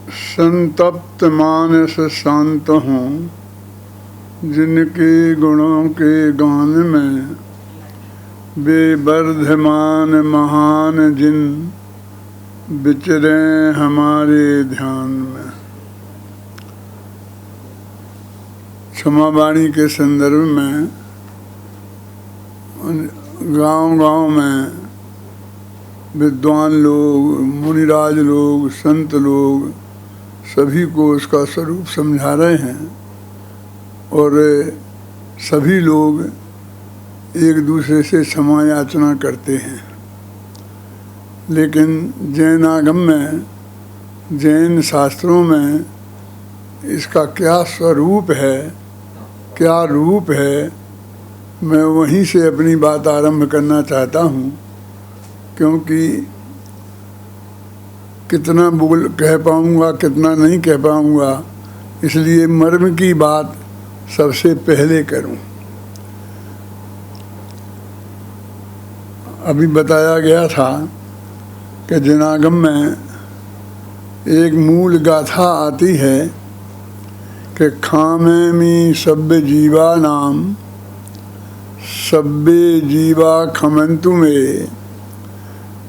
संतप्त मानस शांत हों, जिनके गुणों के गान में बेवर्धमान महान जिन विचरें हमारे ध्यान में। क्षमावाणी के संदर्भ में गांव-गांव में विद्वान लोग, मुनिराज लोग, संत लोग सभी को उसका स्वरूप समझा रहे हैं और सभी लोग एक दूसरे से क्षमा याचना करते हैं। लेकिन जैन आगम में, जैन शास्त्रों में इसका क्या स्वरूप है, क्या रूप है, मैं वहीं से अपनी बात आरंभ करना चाहता हूँ, क्योंकि कितना कह पाऊँगा, कितना नहीं कह पाऊँगा, इसलिए मर्म की बात सबसे पहले करूँ। अभी बताया गया था कि जनागम में एक मूल गाथा आती है कि खामेमि सभ्य जीवा नाम सभ्य जीवा खमंतु में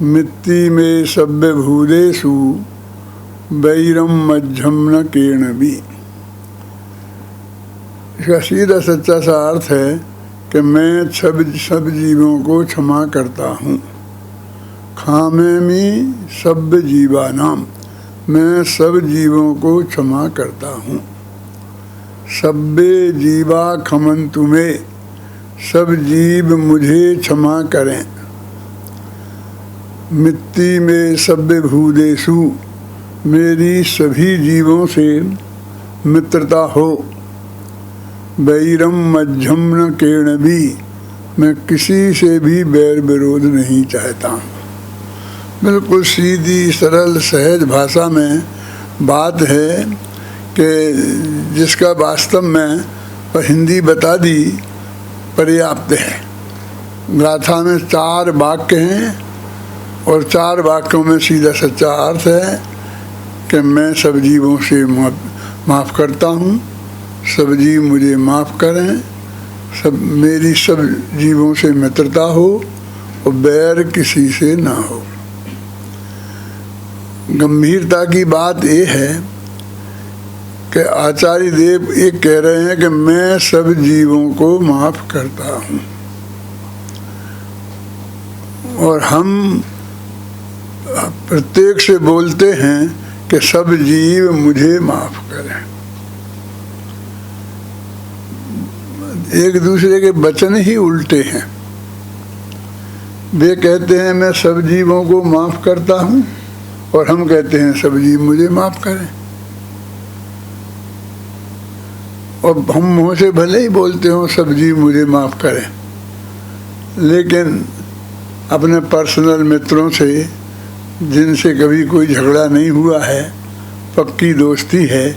मित्ति में सभ्य भूदेषु वैरम मध्यम न केर्णवी। इसका सीधा सच्चा सा अर्थ है कि मैं सब जीवों को क्षमा करता हूँ। खामेमि सभ्य जीवा नाम, मैं सब जीवों को क्षमा करता हूँ। सभ्य जीवा खमंतु में, सब जीव मुझे क्षमा करें। मित्ति में सभ्य भूदेषु, मेरी सभी जीवों से मित्रता हो। वैरम मध्यम न केर्णवी, मैं किसी से भी बैर विरोध नहीं चाहता। बिल्कुल सीधी सरल सहज भाषा में बात है कि जिसका वास्तव में हिंदी बता दी पर्याप्त है। गाथा में 4 वाक्य हैं और 4 वाक्यों में सीधा सच्चा अर्थ है कि मैं सब जीवों से माफ़ करता हूँ, सब जीव मुझे माफ़ करें, मेरी सब जीवों से मित्रता हो और बैर किसी से ना हो। गंभीरता की बात ये है कि आचार्य देव एक कह रहे हैं कि मैं सब जीवों को माफ़ करता हूँ और हम प्रत्येक से बोलते हैं कि सब जीव मुझे माफ़ करें। एक दूसरे के वचन ही उल्टे हैं। वे कहते हैं मैं सब जीवों को माफ़ करता हूँ और हम कहते हैं सब जीव मुझे माफ़ करें। और हम मुँह से भले ही बोलते हो सब जीव मुझे माफ़ करें, लेकिन अपने पर्सनल मित्रों से जिनसे कभी कोई झगड़ा नहीं हुआ है, पक्की दोस्ती है,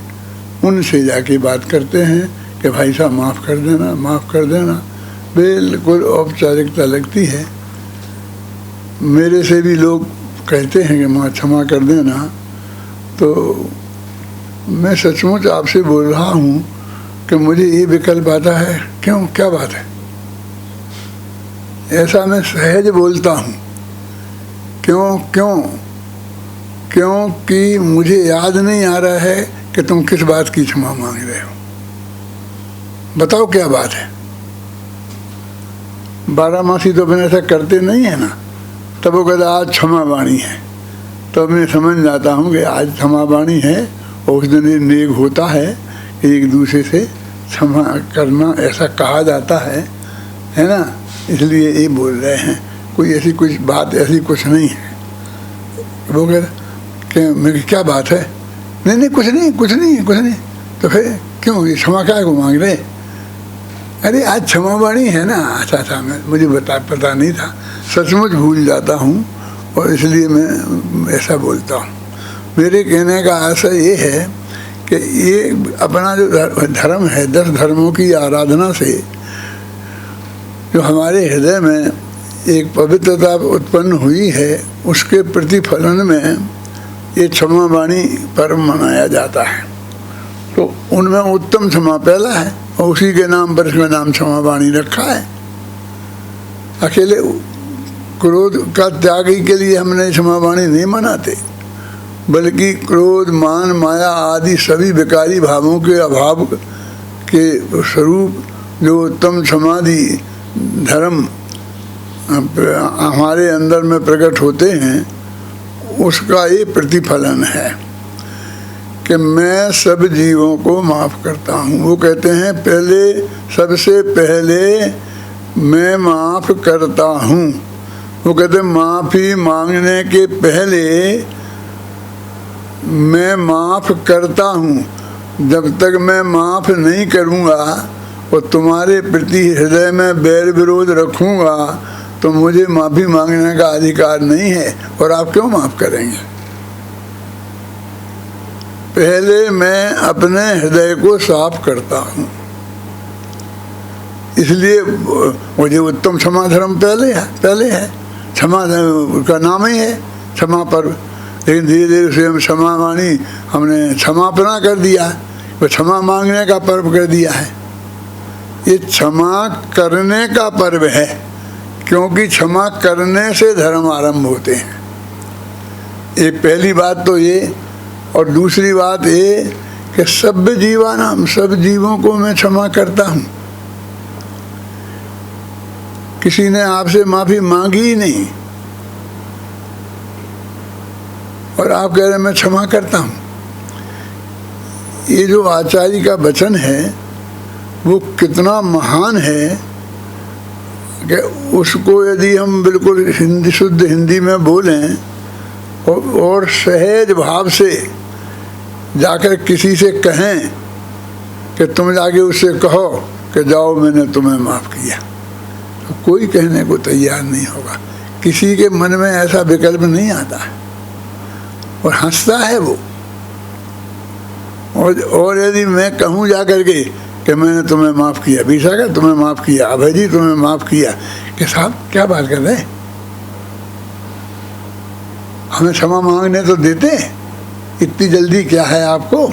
उनसे जाके बात करते हैं कि भाई साहब माफ़ कर देना, माफ़ कर देना। बिल्कुल औपचारिकता लगती है। मेरे से भी लोग कहते हैं कि माँ क्षमा कर देना, तो मैं सचमुच आपसे बोल रहा हूँ कि मुझे ये विकल्प आता है। क्यों, क्या बात है? ऐसा मैं सहज बोलता हूँ। क्योंकि मुझे याद नहीं आ रहा है कि तुम किस बात की क्षमा मांग रहे हो। बताओ क्या बात है। 12 मासी तो अपने ऐसा करते नहीं है ना। तब वो कहता आज क्षमा वाणी है, तो मैं समझ जाता हूँ कि आज क्षमा वाणी है और उस दिन ये नेग होता है, एक दूसरे से क्षमा करना ऐसा कहा जाता है ना। इसलिए ये बोल रहे हैं। कोई ऐसी कुछ बात ऐसी कुछ नहीं है। वो कहते मेरी क्या बात है? नहीं कुछ नहीं। तो फिर क्यों ये क्षमा क्या को मांग रहे? अरे आज क्षमा वाणी है ना। अच्छा मुझे पता नहीं था, सचमुच भूल जाता हूँ और इसलिए मैं ऐसा बोलता हूँ। मेरे कहने का आशय ये है कि ये अपना जो धर्म है, 10 धर्मों की आराधना से जो हमारे हृदय में एक पवित्रता उत्पन्न हुई है, उसके प्रतिफलन में ये क्षमा वाणी पर्व मनाया जाता है। तो उनमें उत्तम क्षमा पहला है और उसी के नाम पर इसमें नाम क्षमा वाणी रखा है। अकेले क्रोध का त्याग ही के लिए हमने क्षमा वाणी नहीं मनाते, बल्कि क्रोध, मान, माया आदि सभी विकारी भावों के अभाव के स्वरूप जो उत्तम समाधि धर्म हमारे अंदर में प्रकट होते हैं, उसका ये प्रतिफलन है कि मैं सब जीवों को माफ़ करता हूँ। वो कहते हैं पहले, सबसे पहले मैं माफ़ करता हूँ। वो कहते हैं माफ़ी मांगने के पहले मैं माफ़ करता हूँ। जब तक मैं माफ़ नहीं करूँगा और तुम्हारे प्रति हृदय में बैर विरोध रखूँगा तो मुझे माफ़ी मांगने का अधिकार नहीं है, और आप क्यों माफ़ करेंगे? पहले मैं अपने हृदय को साफ करता हूँ, इसलिए मुझे उत्तम क्षमा धर्म पहले है। क्षमा उसका नाम ही है क्षमा पर्व, लेकिन धीरे धीरे उसे हम क्षमा वाणी हमने क्षमापना कर दिया, वो क्षमा मांगने का पर्व कर दिया है। ये क्षमा करने का पर्व है, क्योंकि क्षमा करने से धर्म आरंभ होते हैं। ये पहली बात तो ये, और दूसरी बात ये कि सब जीवानाम, सब जीवों को मैं क्षमा करता हूँ। किसी ने आपसे माफ़ी मांगी ही नहीं और आप कह रहे मैं क्षमा करता हूँ। ये जो आचार्य का वचन है वो कितना महान है कि उसको यदि हम बिल्कुल हिंदी, शुद्ध हिंदी में बोलें और सहज भाव से जाकर किसी से कहें कि तुम जाके उससे कहो कि जाओ मैंने तुम्हें माफ़ किया, तो कोई कहने को तैयार नहीं होगा। किसी के मन में ऐसा विकल्प नहीं आता है और हंसता है वो। और यदि मैं कहूँ जा कर के कि मैंने तुम्हें माफ़ किया, विशाखा तुम्हें माफ़ किया, अभय जी तुम्हें माफ़ किया, कि साहब क्या बात कर रहे हैं, हमें क्षमा मांगने तो देते, इतनी जल्दी क्या है आपको?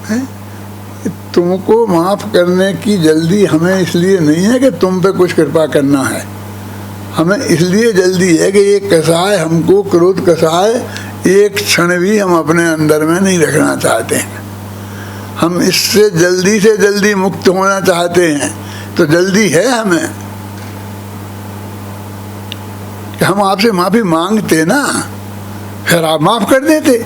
है? तुमको माफ़ करने की जल्दी हमें इसलिए नहीं है कि तुम पे कुछ कृपा करना है, हमें इसलिए जल्दी है कि ये कसाय हमको, क्रोध कसाय एक क्षण भी हम अपने अंदर में नहीं रखना चाहते हैं। हम इससे जल्दी से जल्दी मुक्त होना चाहते हैं। तो जल्दी है हमें कि हम आपसे माफ़ी मांगते ना, फिर आप माफ़ कर देते,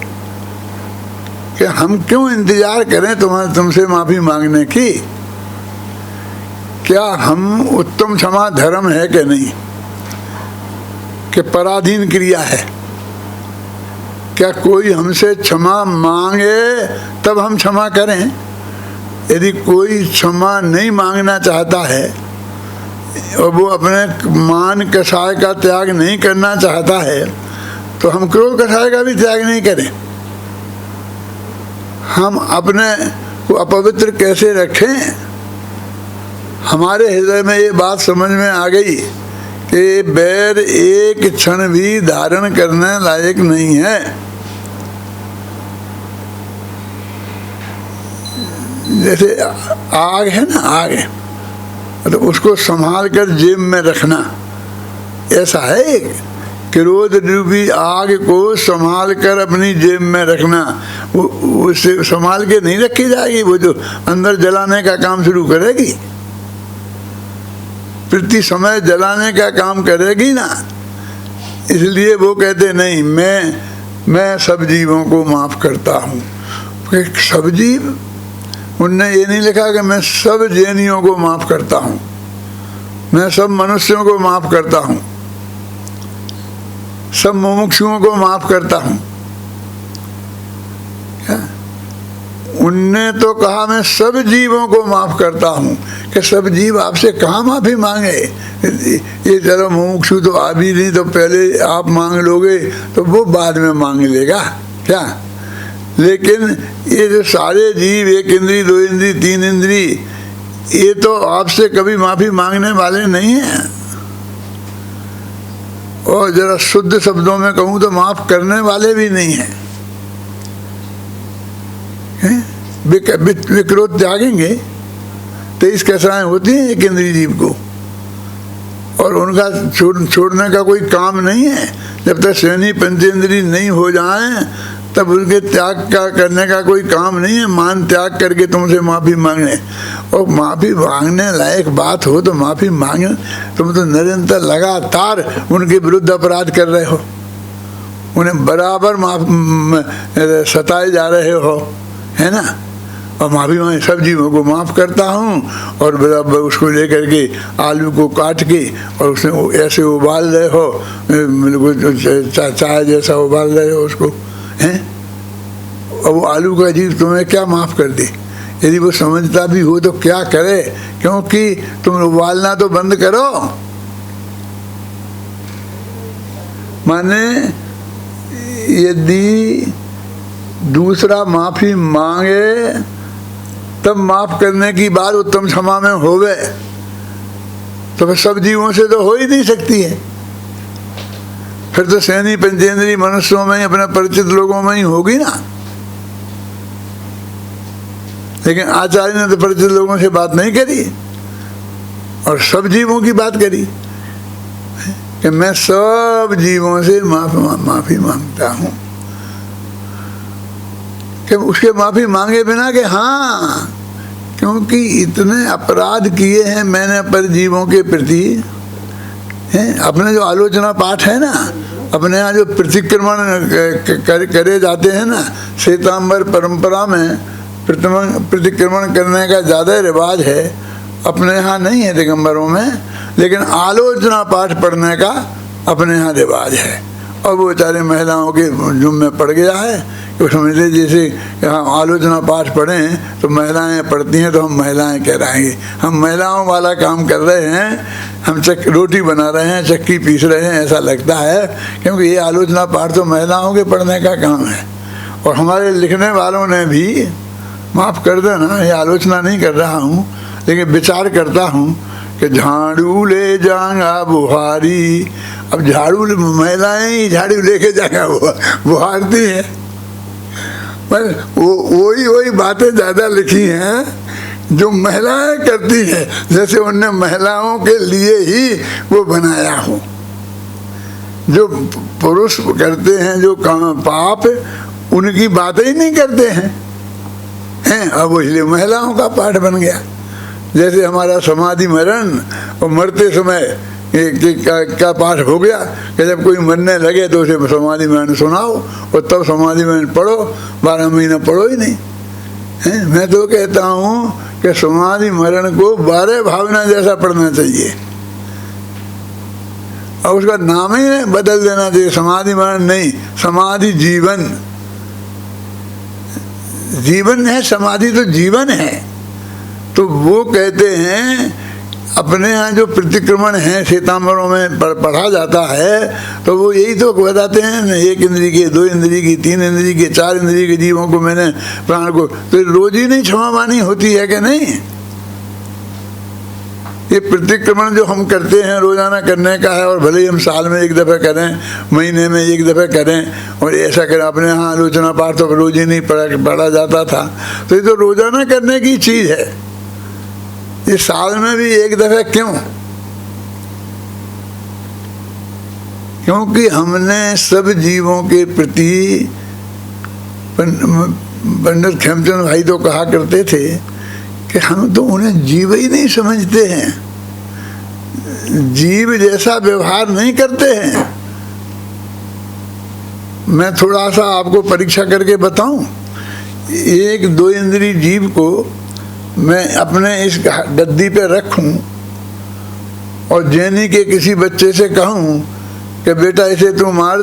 कि हम क्यों इंतज़ार करें तुमसे माफ़ी मांगने की? क्या हम उत्तम क्षमा धर्म है कि नहीं, कि पराधीन क्रिया है? क्या कोई हमसे क्षमा मांगे तब हम क्षमा करें? यदि कोई क्षमा नहीं मांगना चाहता है और वो अपने मान कसाय का त्याग नहीं करना चाहता है, तो हम क्रोध कसाय का भी त्याग नहीं करें। हम अपने को अपवित्र कैसे रखें? हमारे हृदय में ये बात समझ में आ गई कि बैर एक क्षण भी धारण करने लायक नहीं है। जैसे आग है ना, आग है, मतलब उसको संभाल कर जेब में रखना, ऐसा है एक क्रोध रूपी आग को संभाल कर अपनी जेब में रखना। वो उससे संभाल के नहीं रखी जाएगी, वो जो अंदर जलाने का काम शुरू करेगी, प्रति समय जलाने का काम करेगी ना। इसलिए वो कहते नहीं, मैं सब जीवों को माफ़ करता हूँ। सब जीव, उनने ये नहीं लिखा कि मैं सब जैनियों को माफ़ करता हूँ, मैं सब मनुष्यों को माफ़ करता हूँ, सब मुमुक्षुओं को माफ़ करता हूँ। क्या? उनने तो कहा मैं सब जीवों को माफ़ करता हूँ, कि सब जीव आपसे कहाँ माफ़ी मांगे? ये चलो मुमुक्षु तो आ भी नहीं, तो पहले आप मांग लोगे तो वो बाद में मांग लेगा क्या? लेकिन ये जो सारे जीव, एक इंद्री, दो इंद्री, तीन इंद्री, ये तो आपसे कभी माफ़ी मांगने वाले नहीं हैं। और जरा शुद्ध शब्दों में कहूँ तो माफ करने वाले भी नहीं हैं। विक्रोध त्यागेंगे 23 कैसाएं होती हैं एक इंद्रिय जीव को, और उनका छोड़ने का कोई काम नहीं है। जब तक श्रेणी पंचेंद्रिय नहीं हो जाएं तब उनके त्याग का करने का कोई काम नहीं है। मान त्याग करके तुमसे माफ़ी मांगने, और माफ़ी मांगने लायक बात हो तो माफ़ी मांगे। तुम तो निरंतर लगातार उनके विरुद्ध अपराध कर रहे हो, उन्हें बराबर सताए जा रहे हो, है ना। और माफ़ी मांगे, सब जीवों को माफ़ करता हूँ, और बराबर उसको लेकर के आलू को काट के और उसमें ऐसे उबाल रहे हो, बिल्कुल चाय जैसा उबाल रहे हो उसको, हैं। और वो आलू का जीव तुम्हें क्या माफ़ कर दे? यदि वो समझता भी हो तो क्या करे, क्योंकि तुम उबालना तो बंद करो। माने यदि दूसरा माफ़ी मांगे तब माफ करने की बात उत्तम क्षमा में होवे, तो फिर सब जीवों से तो हो ही नहीं सकती है। फिर तो श्रेणी पंचेंद्रिय मनुष्यों में ही, अपने परिचित लोगों में ही होगी ना। लेकिन आचार्य ने तो परिचित लोगों से बात नहीं करी और सब जीवों की बात करी कि मैं सब जीवों से माफी मांगता हूं। कि उसके माफी मांगे बिना कि हाँ, क्योंकि इतने अपराध किए हैं मैंने पर जीवों के प्रति, हैं। अपने जो आलोचना पाठ है ना, अपने यहाँ जो प्रतिक्रमण करे जाते हैं ना, श्वेतांबर परंपरा में प्रतिक्रमण करने का ज़्यादा रिवाज है, अपने यहाँ नहीं है दिगंबरों में, लेकिन आलोचना पाठ पढ़ने का अपने यहाँ रिवाज है। और वो बेचारे महिलाओं के जुम में पड़ गया है कि समझ ले जैसे हम आलोचना पाठ पढ़ें तो महिलाएं पढ़ती हैं तो हम महिलाएं कहलाएंगे। हम महिलाओं वाला काम कर रहे हैं, हम रोटी बना रहे हैं, चक्की पीस रहे हैं, ऐसा लगता है, क्योंकि ये आलोचना पाठ तो महिलाओं के पढ़ने का काम है। और हमारे लिखने वालों ने भी, माफ़ कर देना, ये आलोचना नहीं कर रहा हूँ, लेकिन विचार करता हूँ कि झाड़ू ले जाएगा बुहारी। अब झाड़ू महिलाएं ही झाड़ू लेके जाएगा बुहारती है, पर वही बातें ज़्यादा लिखी हैं जो महिलाएं करती हैं, जैसे उनने महिलाओं के लिए ही वो बनाया हो। जो पुरुष करते हैं जो पाप, उनकी बातें ही नहीं करते हैं, अब वो इसलिए महिलाओं का पाठ बन गया। जैसे हमारा समाधि मरण और मरते समय का पाठ हो गया कि जब कोई मरने लगे तो उसे समाधि मरण सुनाओ और तब समाधि मरण पढ़ो, 12 महीना पढ़ो ही नहीं, है। मैं तो कहता हूँ कि समाधि मरण को 12 भावना जैसा पढ़ना चाहिए और उसका नाम ही बदल देना चाहिए, समाधि मरण नहीं, समाधि जीवन। जीवन है, समाधि तो जीवन है। तो वो कहते हैं अपने यहाँ जो प्रतिक्रमण है श्वेतांबरों में पढ़ा जाता है, तो वो यही तो बताते हैं, 1 इंद्रिय के, 2 इंद्रिय की, 3 इंद्रिय के, 4 इंद्रिय के जीवों को मैंने प्राण को, तो रोज ही नहीं क्षमा वाणी होती है कि नहीं? ये प्रतिक्रमण जो हम करते हैं रोजाना करने का है, और भले ही हम साल में 1 दफ़ा करें, महीने में 1 दफ़ा करें, और ऐसा करें। अपने यहाँ आलोचना पाठ तो रोज ही नहीं पढ़ा जाता था, तो ये तो रोजाना करने की चीज़ है। ये साल में भी 1 दफ़ा क्यों? क्योंकि हमने सब जीवों के प्रति, पंडित खेमचंद भाई तो कहा करते थे कि हम तो उन्हें जीव ही नहीं समझते हैं, जीव जैसा व्यवहार नहीं करते हैं। मैं थोड़ा सा आपको परीक्षा करके बताऊं, 1-2 इंद्रिय जीव को मैं अपने इस गद्दी पे रखूं और जैनी के किसी बच्चे से कहूं कि बेटा इसे तू मार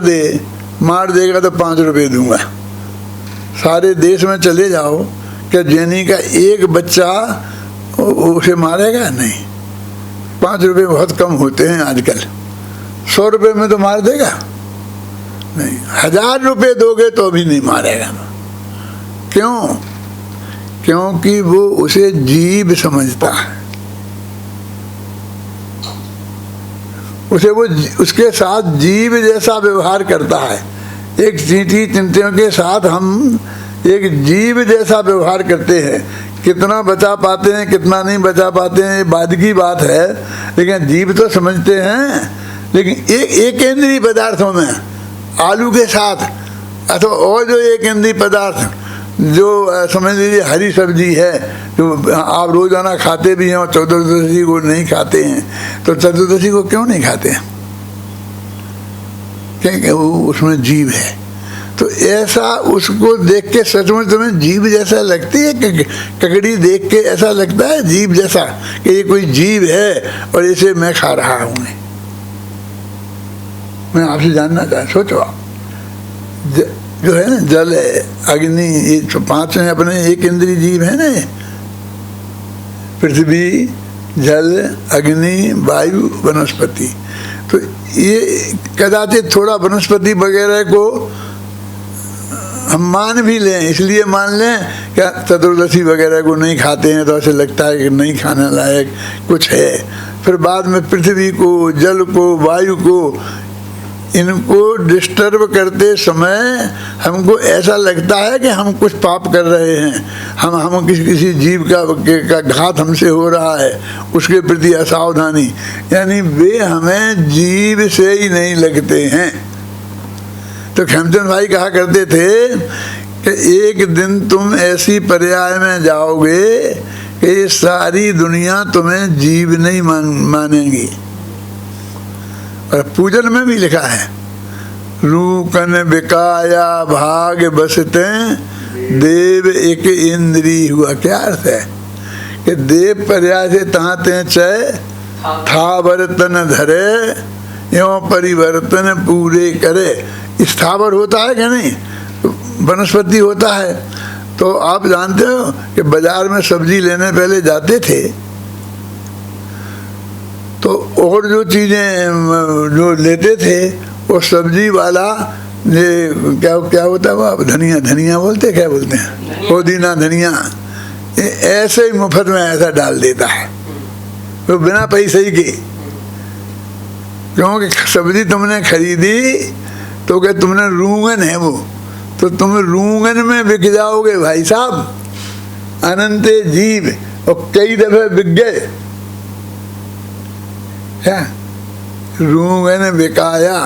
देगा तो 5 रुपये दूंगा। सारे देश में चले जाओ कि जैनी का एक बच्चा उसे मारेगा? नहीं। 5 रुपये बहुत कम होते हैं आजकल, 100 रुपये में तो मार देगा? नहीं। 1000 रुपये दोगे तो भी नहीं मारेगा। क्यों? क्योंकि वो उसे जीव समझता है, उसे वो उसके साथ जीव जैसा व्यवहार करता है। एक चींटी चिंटियों के साथ हम एक जीव जैसा व्यवहार करते हैं। कितना बचा पाते हैं कितना नहीं बचा पाते हैं ये बाद की बात है, लेकिन जीव तो समझते हैं। लेकिन एक इंद्रिय पदार्थों में आलू के साथ अथवा और जो एक इंद्रिय पदार्थ जो समझ लीजिए हरी सब्जी है जो आप रोजाना खाते भी हैं और चतुर्दशी को नहीं खाते हैं, तो चतुर्दशी को क्यों नहीं खाते हैं? क्योंकि वो उसमें जीव है। तो ऐसा उसको देख के सचमुच तुम्हें जीव जैसा लगती है कि ककड़ी देख के ऐसा लगता है जीव जैसा कि ये कोई जीव है और इसे मैं खा रहा हूं? मैं आपसे जानना चाहता, सोचो आप, जो है ना जल है, अग्नि, ये 5 हैं अपने एक इंद्रिय जीव है ना, पृथ्वी, जल, अग्नि, वायु, वनस्पति। तो ये कदाचित थोड़ा वनस्पति वगैरह को हम मान भी लें, इसलिए मान लें क्या चतुर्दशी वगैरह को नहीं खाते हैं तो ऐसे लगता है कि नहीं खाने लायक कुछ है। फिर बाद में पृथ्वी को, जल को, वायु को, इनको डिस्टर्ब करते समय हमको ऐसा लगता है कि हम कुछ पाप कर रहे हैं, हम किसी जीव का घात हमसे हो रहा है, उसके प्रति असावधानी, यानी वे हमें जीव से ही नहीं लगते हैं। तो खेमचंद भाई कहा करते थे कि एक दिन तुम ऐसी पर्याय में जाओगे कि सारी दुनिया तुम्हें जीव नहीं मानेगी। और पूजन में भी लिखा है, रूकन बिकाया भाग बसते देव एक इंद्री हुआ। क्या अर्थ है कि देव पर्याय से ताते चय था बर्तन धरे एवं परिवर्तन पूरे करे। स्थावर होता है क्या नहीं, वनस्पति होता है। तो आप जानते हो कि बाजार में सब्जी लेने पहले जाते थे तो और जो चीज़ें जो लेते थे वो सब्जी वाला ये क्या होता है वो धनिया बोलते, क्या बोलते हैं, पुदीना, धनिया, ऐसे ही मुफ्त में ऐसा डाल देता है तो बिना पैसे ही के। क्योंकि सब्जी तुमने खरीदी तो क्या तुमने रूंगन है वो, तो तुम रूंगन में बिक जाओगे भाई साहब। अनंत जीव और कई दफे बिक गए। क्या रूंगन बिकाया,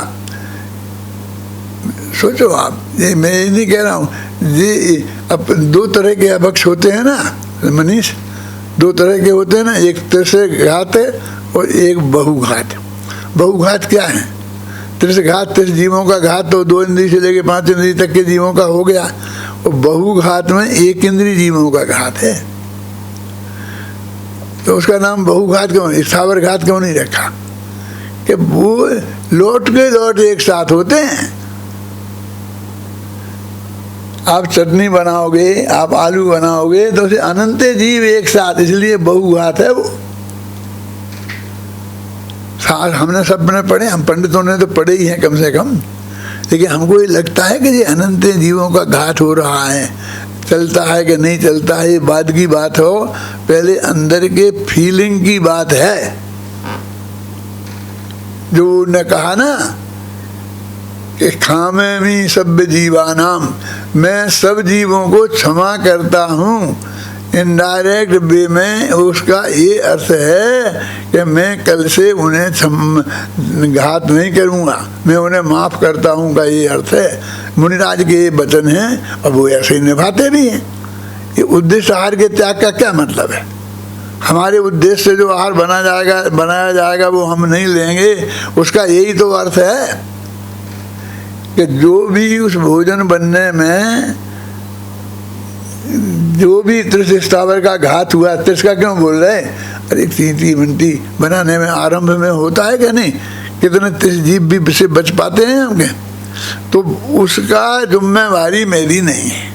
सोचो आप, ये मैं ये नहीं कह रहा हूँ, ये अब 2 तरह के अभक्ष होते हैं ना मनीष, 2 तरह के होते हैं ना, एक त्रिशघात और एक बहुघात। बहुघात क्या है? त्रिशघात 30 जीवों का घात तो 2 इंद्रिय से लेके 5 इंद्रिय तक के जीवों का हो गया, और बहुघात में 1 इंद्रिय जीवों का घात है। तो उसका नाम बहुघात क्यों, स्थावर घात क्यों नहीं रखा? कि वो लौट एक साथ होते हैं। आप चटनी बनाओगे, आप आलू बनाओगे तो उसे अनंत जीव एक साथ, इसलिए बहुघात है वो। हमने सब ने पढ़े, हम पंडितों ने तो पढ़े ही हैं कम से कम, लेकिन हमको ये लगता है कि ये अनंत जीवों का घात हो रहा है। चलता है कि नहीं चलता है ये बाद की बात हो, पहले अंदर के फीलिंग की बात है। जो ने कहा ना कि खामे मी सब जीवानाम, मैं सब जीवों को क्षमा करता हूँ। इनडायरेक्ट वे में उसका ये अर्थ है कि मैं कल से उन्हें घात नहीं करूँगा, मैं उन्हें माफ़ करता हूँ का ये अर्थ है। मुनिराज के ये वचन हैं और वो ऐसे ही निभाते भी हैं। ये उद्देश्य आहार के त्याग का क्या मतलब है? हमारे उद्देश्य से जो आहार बनाया जाएगा वो हम नहीं लेंगे, उसका यही तो अर्थ है कि जो भी उस भोजन बनने में जो भी त्रिश स्थावर का घात हुआ, त्रिश का क्यों बोल रहे हैं? अरे चींटी मिंटी बनाने में आरंभ में होता है क्या नहीं, कितने त्रिश जीव भी से बच पाते हैं हमके, तो उसका जिम्मेवारी मेरी नहीं है।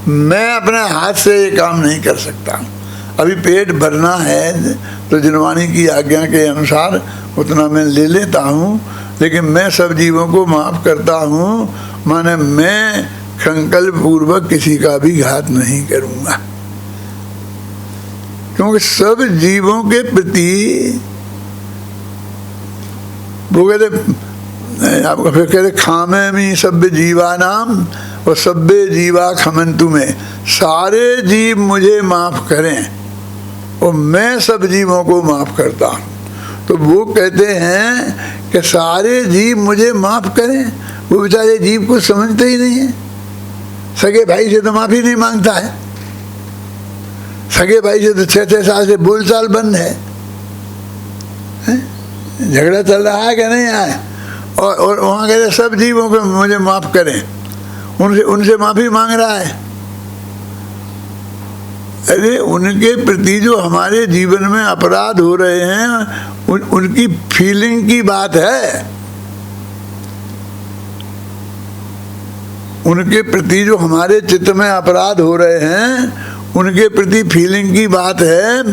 मैं अपने हाथ से ये काम नहीं कर सकता। अभी पेट भरना है तो जिनवानी की आज्ञा के अनुसार उतना मैं ले लेता हूँ, लेकिन मैं सब जीवों को माफ़ करता हूँ, माने मैं संकल्प पूर्वक किसी का भी घात नहीं करूँगा। क्योंकि सब जीवों के प्रति वो कहते आपको फिर कहते खामे मी सभ्य जीवा नाम और सभ्य जीवा खमंतु में, सारे जीव मुझे माफ करें और मैं सब जीवों को माफ करता हूँ। तो वो कहते हैं कि सारे जीव मुझे माफ करें, वो बेचारे जीव को समझते ही नहीं है। सगे भाई से तो माफी नहीं मांगता है, सगे भाई से तो 6-6 साल से बोलचाल बंद है, झगड़ा चल रहा है कि नहीं है। और वहाँ कहते सब जीवों को मुझे माफ करें, उनसे माफी मांग रहा है। अरे उनके प्रति जो हमारे जीवन में अपराध हो रहे हैं उनकी फीलिंग की बात है। उनके प्रति जो हमारे चित्त में अपराध हो रहे हैं उनके प्रति फीलिंग की बात है।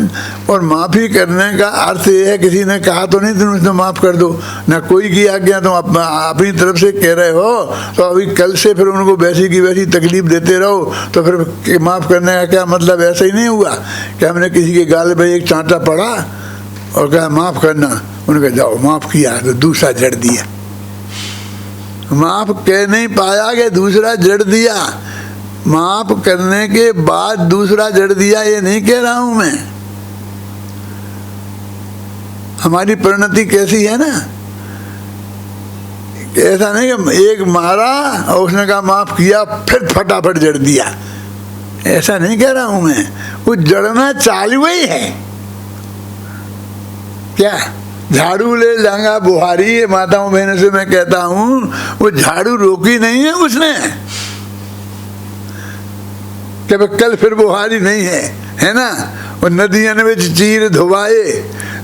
और माफ़ी करने का अर्थ ये है, किसी ने कहा तो नहीं तुम उसको माफ़ कर दो, ना कोई की आज्ञा तुम अपनी तरफ से कह रहे हो, तो अभी कल से फिर उनको वैसी की वैसी तकलीफ देते रहो, तो फिर माफ़ करने का क्या मतलब? ऐसा ही नहीं हुआ कि हमने किसी के गाल पे एक चांटा पड़ा और कहा माफ़ करना, उन्होंने कहा जाओ माफ़ किया तो दूसरा जड़ दिया। माफ़ कह नहीं पाया कि दूसरा जड़ दिया, माफ करने के बाद दूसरा जड़ दिया, ये नहीं कह रहा हूं मैं। हमारी परिणति कैसी है ना, ऐसा नहीं कि एक मारा और उसने कहा माफ किया फिर फटाफट जड़ दिया, ऐसा नहीं कह रहा हूं मैं। वो जड़ना चालू ही है। क्या झाड़ू ले जाऊंगा बुहारी, माताओं बहनों से मैं कहता हूं, वो झाड़ू रोकी नहीं है उसने कि कल फिर बुहारी नहीं है ना। और नदियों में चीर धुआए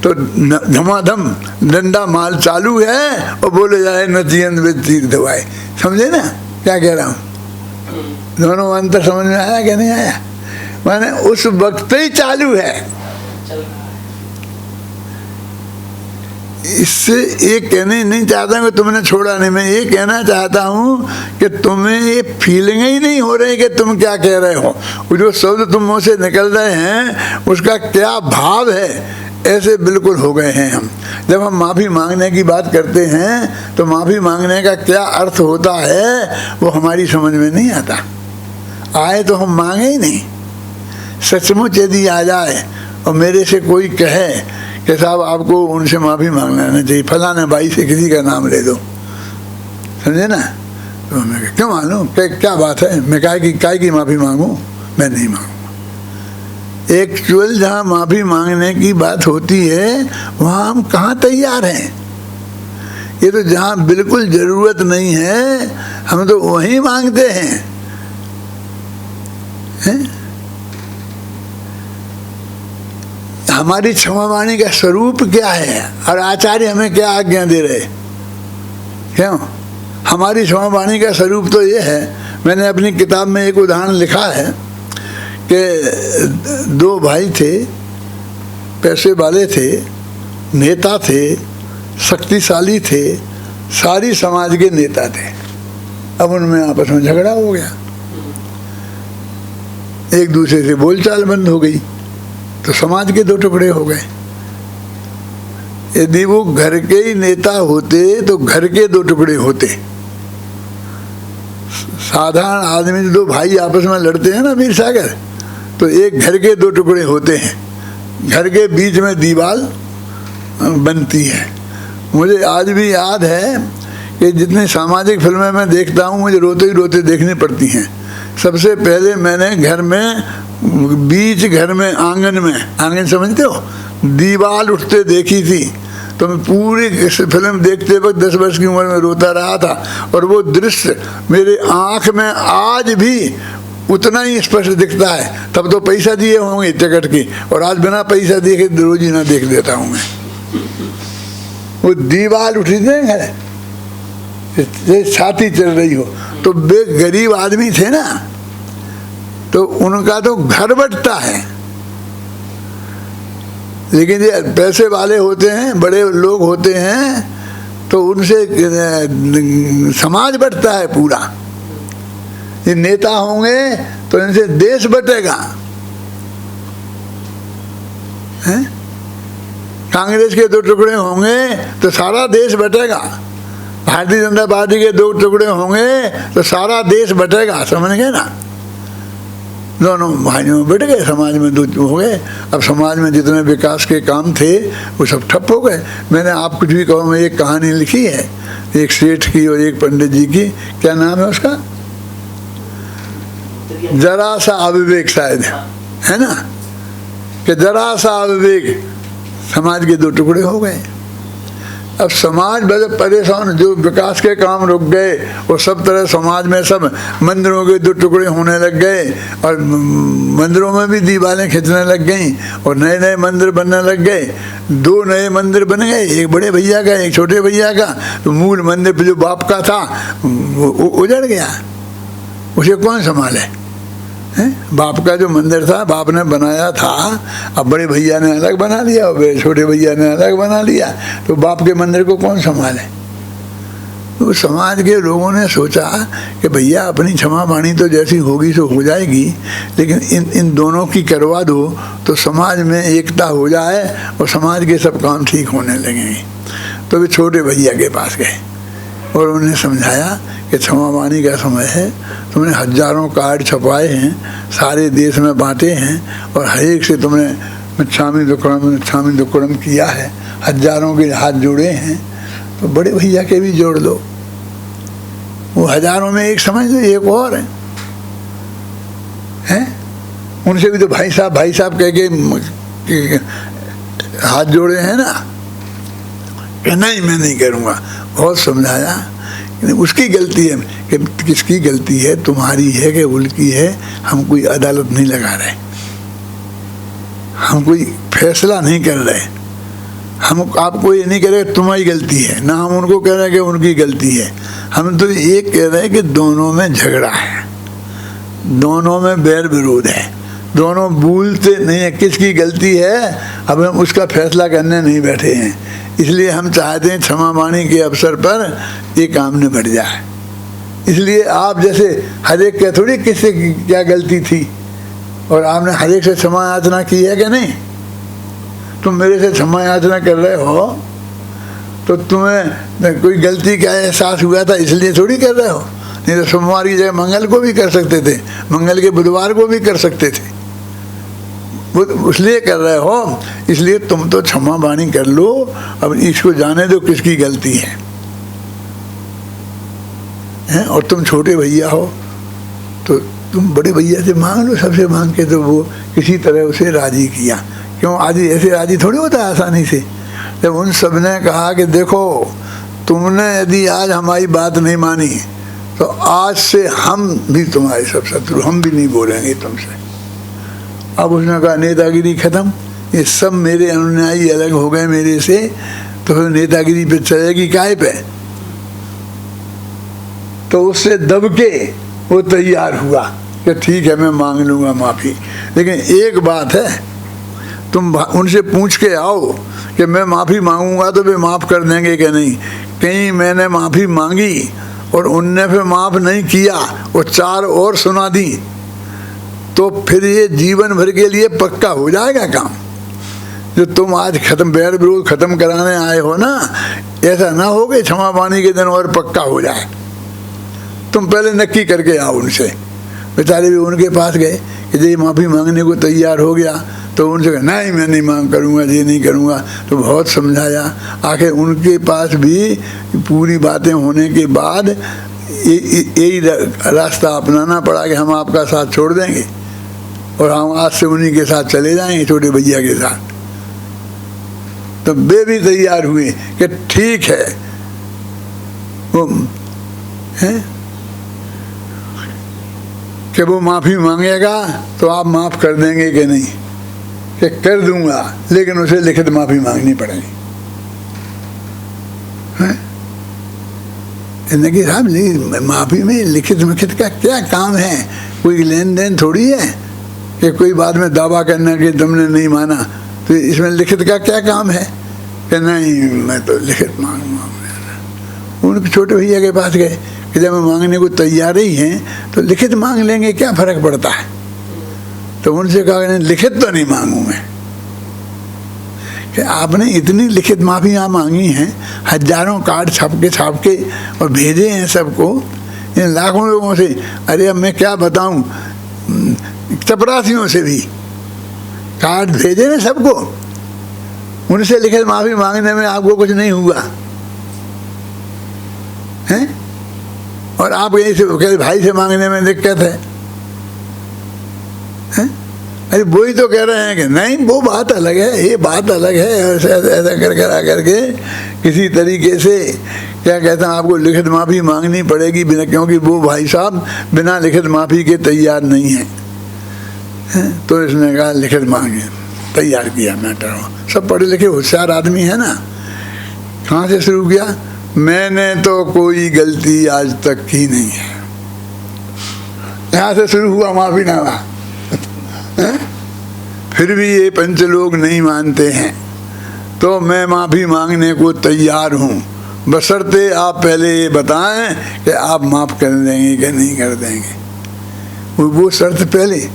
तो धमाधम डंडा माल चालू है और बोले जाए नदियों में चीर धुआए। समझे ना क्या कह रहा हूँ? दोनों अंतर समझ में आया कि नहीं आया? माने उस वक्त ही चालू है। इससे ये कहने नहीं चाहता कि तुमने छोड़ा नहीं, मैं ये कहना चाहता हूँ कि तुम्हें ये फीलिंग ही नहीं हो रही कि तुम क्या कह रहे हो। वो जो शब्द तुम मुँह से निकल रहे हैं उसका क्या भाव है, ऐसे बिल्कुल हो गए हैं हम। जब हम माफ़ी मांगने की बात करते हैं तो माफ़ी मांगने का क्या अर्थ होता है वो हमारी समझ में नहीं आता। आए तो हम मांगे ही नहीं। सचमुच यदि आ जाए और मेरे से कोई कहे कि साहब आपको उनसे माफ़ी मांगना चाहिए, फलाना भाई से किसी का नाम ले दो, समझे ना, तो मैं क्यों मालूम क्या बात है, मैं काय की माफ़ी मांगूँ? मैं नहीं मांगूँगा। एक्चुअल जहाँ माफ़ी मांगने की बात होती है वहाँ हम कहाँ तैयार हैं। ये तो जहाँ बिल्कुल ज़रूरत नहीं है हम तो वहीं मांगते हैं। हमारी क्षमावाणी का स्वरूप क्या है और आचार्य हमें क्या आज्ञा दे रहे? क्यों? हमारी क्षमावाणी का स्वरूप तो ये है, मैंने अपनी किताब में एक उदाहरण लिखा है कि 2 भाई थे, पैसे वाले थे, नेता थे, शक्तिशाली थे, सारी समाज के नेता थे। अब उनमें आपस में झगड़ा हो गया, एक दूसरे से बोलचाल बंद हो गई, तो समाज के 2 टुकड़े हो गए। यदि वो घर के ही नेता होते तो घर के 2 टुकड़े होते। साधारण आदमी 2 भाई आपस में लड़ते हैं ना वीर सागर, तो एक घर के 2 टुकड़े होते हैं, घर के बीच में दीवार बनती है। मुझे आज भी याद है कि जितनी सामाजिक फिल्में मैं देखता हूँ मुझे रोते ही रोते देखनी पड़ती हैं। सबसे पहले मैंने घर में बीच घर में आंगन समझते हो, दीवार उठते देखी थी। तो मैं पूरी फिल्म देखते वक्त 10 वर्ष की उम्र में रोता रहा था और वो दृश्य मेरे आँख में आज भी उतना ही स्पष्ट दिखता है। तब तो पैसा दिए होंगे टिकट की, और आज बिना पैसा दिए रोजीना देख देता हूँ मैं। वो दीवार उठी थी छाती चल रही हो, तो वे गरीब आदमी थे ना, तो उनका तो घर बटता है। लेकिन ये पैसे वाले होते हैं, बड़े लोग होते हैं, तो उनसे समाज बटता है पूरा। ये नेता होंगे तो इनसे देश बटेगा, हैं? कांग्रेस के 2 टुकड़े होंगे तो सारा देश बटेगा, भारतीय जनता पार्टी के 2 टुकड़े होंगे तो सारा देश बटेगा, समझ गए ना। दोनों भाइयों में बट गए, समाज में 2 हो गए। अब समाज में जितने विकास के काम थे वो सब ठप हो गए। मैंने आप कुछ भी कहो, मैं एक कहानी लिखी है, एक सेठ की और एक पंडित जी की, क्या नाम है उसका, जरा सा अविवेक शायद है ना, कि जरा सा अविवेक समाज के 2 टुकड़े हो गए। अब समाज बड़े परेशान, जो विकास के काम रुक गए और सब तरह समाज में सब मंदिरों के 2 टुकड़े होने लग गए और मंदिरों में भी दीवारें खींचने लग गई और नए नए मंदिर बनने लग गए। 2 नए मंदिर बन गए, एक बड़े भैया का एक छोटे भैया का। तो मूल मंदिर जो बाप का था वो उजड़ गया, उसे कौन संभाले? बाप का जो मंदिर था बाप ने बनाया था, अब बड़े भैया ने अलग बना लिया और छोटे भैया ने अलग बना लिया, तो बाप के मंदिर को कौन संभाले? तो समाज के लोगों ने सोचा कि भैया अपनी क्षमा वाणी तो जैसी होगी सो हो जाएगी, लेकिन इन दोनों की करवा दो तो समाज में एकता हो जाए और समाज के सब काम ठीक होने लगेंगे। तो वे छोटे भैया के पास गए और उन्हें समझाया कि क्षमा वाणी का समय है, तुमने हजारों कार्ड छपवाए हैं, सारे देश में बांटे हैं और हर एक से तुमने मिच्छामी दुक्कड़म किया है, हजारों के हाथ जोड़े हैं, तो बड़े भैया के भी जोड़ लो। वो हजारों में एक समझ लो, एक और है, उनसे भी तो भाई साहब कह के हाथ जोड़े हैं ना, कि नहीं मैं नहीं करूँगा। बहुत समझाया, उसकी गलती है कि किसकी गलती है, तुम्हारी है कि उनकी है, हम कोई अदालत नहीं लगा रहे, हम कोई फैसला नहीं कर रहे, हम आपको ये नहीं कह रहे तुम्हारी गलती है, ना हम उनको कह रहे हैं कि उनकी गलती है। हम तो ये कह रहे हैं कि दोनों में झगड़ा है, दोनों में बैर विरोध है, दोनों भूलते नहीं है किसकी गलती है। अब हम उसका फैसला करने नहीं बैठे हैं, इसलिए हम चाहते हैं क्षमा वाणी के अवसर पर ये काम निपट जाए। इसलिए आप जैसे हर एक के थोड़ी किससे क्या गलती थी और आपने हर एक से क्षमा याचना की है कि नहीं। तुम मेरे से क्षमा याचना कर रहे हो तो तुम्हें कोई गलती का एहसास हुआ था इसलिए थोड़ी कर रहे हो, नहीं तो सोमवार की जगह मंगल को भी कर सकते थे, मंगल के बुधवार को भी कर सकते थे, इसलिए कर रहे हो। इसलिए तुम तो क्षमा वाणी कर लो, अब इसको जाने दो किसकी गलती है। और तुम छोटे भैया हो तो तुम बड़े भैया से मांग लो, सबसे मांग के तो वो किसी तरह उसे राजी किया। क्यों आज ऐसे राजी थोड़ी होता है आसानी से। जब उन सब ने कहा कि देखो तुमने यदि आज हमारी बात नहीं मानी तो आज से हम भी तुम्हारे सब शत्रु, हम भी नहीं बोलेंगे तुमसे। अब उसने कहा नेतागिरी खत्म, ये सब मेरे अनुयायी अलग हो गए मेरे से, तो फिर नेतागिरी पे चलेगी काहे पे। तो उससे दब के वो तैयार हुआ कि ठीक है मैं मांग लूँगा माफ़ी, लेकिन एक बात है, तुम उनसे पूछ के आओ कि मैं माफ़ी मांगूंगा तो वे माफ़ कर देंगे कि नहीं। कहीं मैंने माफ़ी मांगी और उनने फिर माफ़ नहीं किया और 4 और सुना दी तो फिर ये जीवन भर के लिए पक्का हो जाएगा काम। जो तुम आज खत्म बैर विरोध खत्म कराने आए हो ना, ऐसा ना हो कि क्षमा वाणी के दिन और पक्का हो जाए। तुम पहले नक्की करके आओ उनसे। बेचारे भी उनके पास गए कि ये माफ़ी मांगने को तैयार हो गया, तो उनसे कहा नहीं मैं नहीं मांग करूँगा, ये नहीं करूँगा। तो बहुत समझाया, आखिर उनके पास भी पूरी बातें होने के बाद यही रास्ता अपनाना पड़ा कि हम आपका साथ छोड़ देंगे और हम आज से उन्हीं के साथ चले जाएंगे, छोटे भैया के साथ। तो वे भी तैयार हुए कि ठीक है, वो हैं कि वो माफ़ी मांगेगा तो आप माफ़ कर देंगे कि नहीं। कि कर दूंगा, लेकिन उसे लिखित माफ़ी मांगनी पड़ेगी। कि साहब माफ़ी में लिखित का क्या काम है, कोई लेन देन थोड़ी है कि कोई बाद में दावा करना कि तुमने नहीं माना। तो इसमें लिखित का क्या काम है कि नहीं मैं तो लिखित मांगूंगा। उनके छोटे भैया के पास गए कि जब हम मांगने को तैयार ही हैं तो लिखित मांग लेंगे, क्या फ़र्क पड़ता है। तो उनसे कहा नहीं लिखित तो नहीं मांगू मैं, कि आपने इतनी लिखित माफियाँ मांगी हैं, हजारों कार्ड छाप के और भेजे हैं सबको, इन लाखों लोगों से। अरे अब मैं क्या बताऊं, चपरासियों से भी कार्ड भेजे ना सबको, उनसे लिखित माफी मांगने में आपको कुछ नहीं हुआ हैं? और आप यही भाई से मांगने में दिक्कत है हैं? अरे वही तो कह रहे हैं कि नहीं वो बात अलग है, ये बात अलग है, ऐसा करके किसी तरीके से क्या कहते हैं आपको लिखित माफ़ी मांगनी पड़ेगी बिना, क्योंकि वो भाई साहब बिना लिखित माफ़ी के तैयार नहीं हैं। तो इसने कहा लिखित मांगे, तैयार किया मैटर। सब पढ़े लिखे होशियार आदमी है ना। कहाँ से शुरू किया? मैंने तो कोई गलती आज तक की नहीं है, यहाँ से शुरू हुआ माफीनामा। फिर भी ये पंचलोक नहीं मानते हैं तो मैं माफ़ी मांगने को तैयार हूँ, बशर्ते आप पहले ये बताएं कि आप माफ़ कर देंगे कि नहीं कर देंगे। वो शर्त पहले।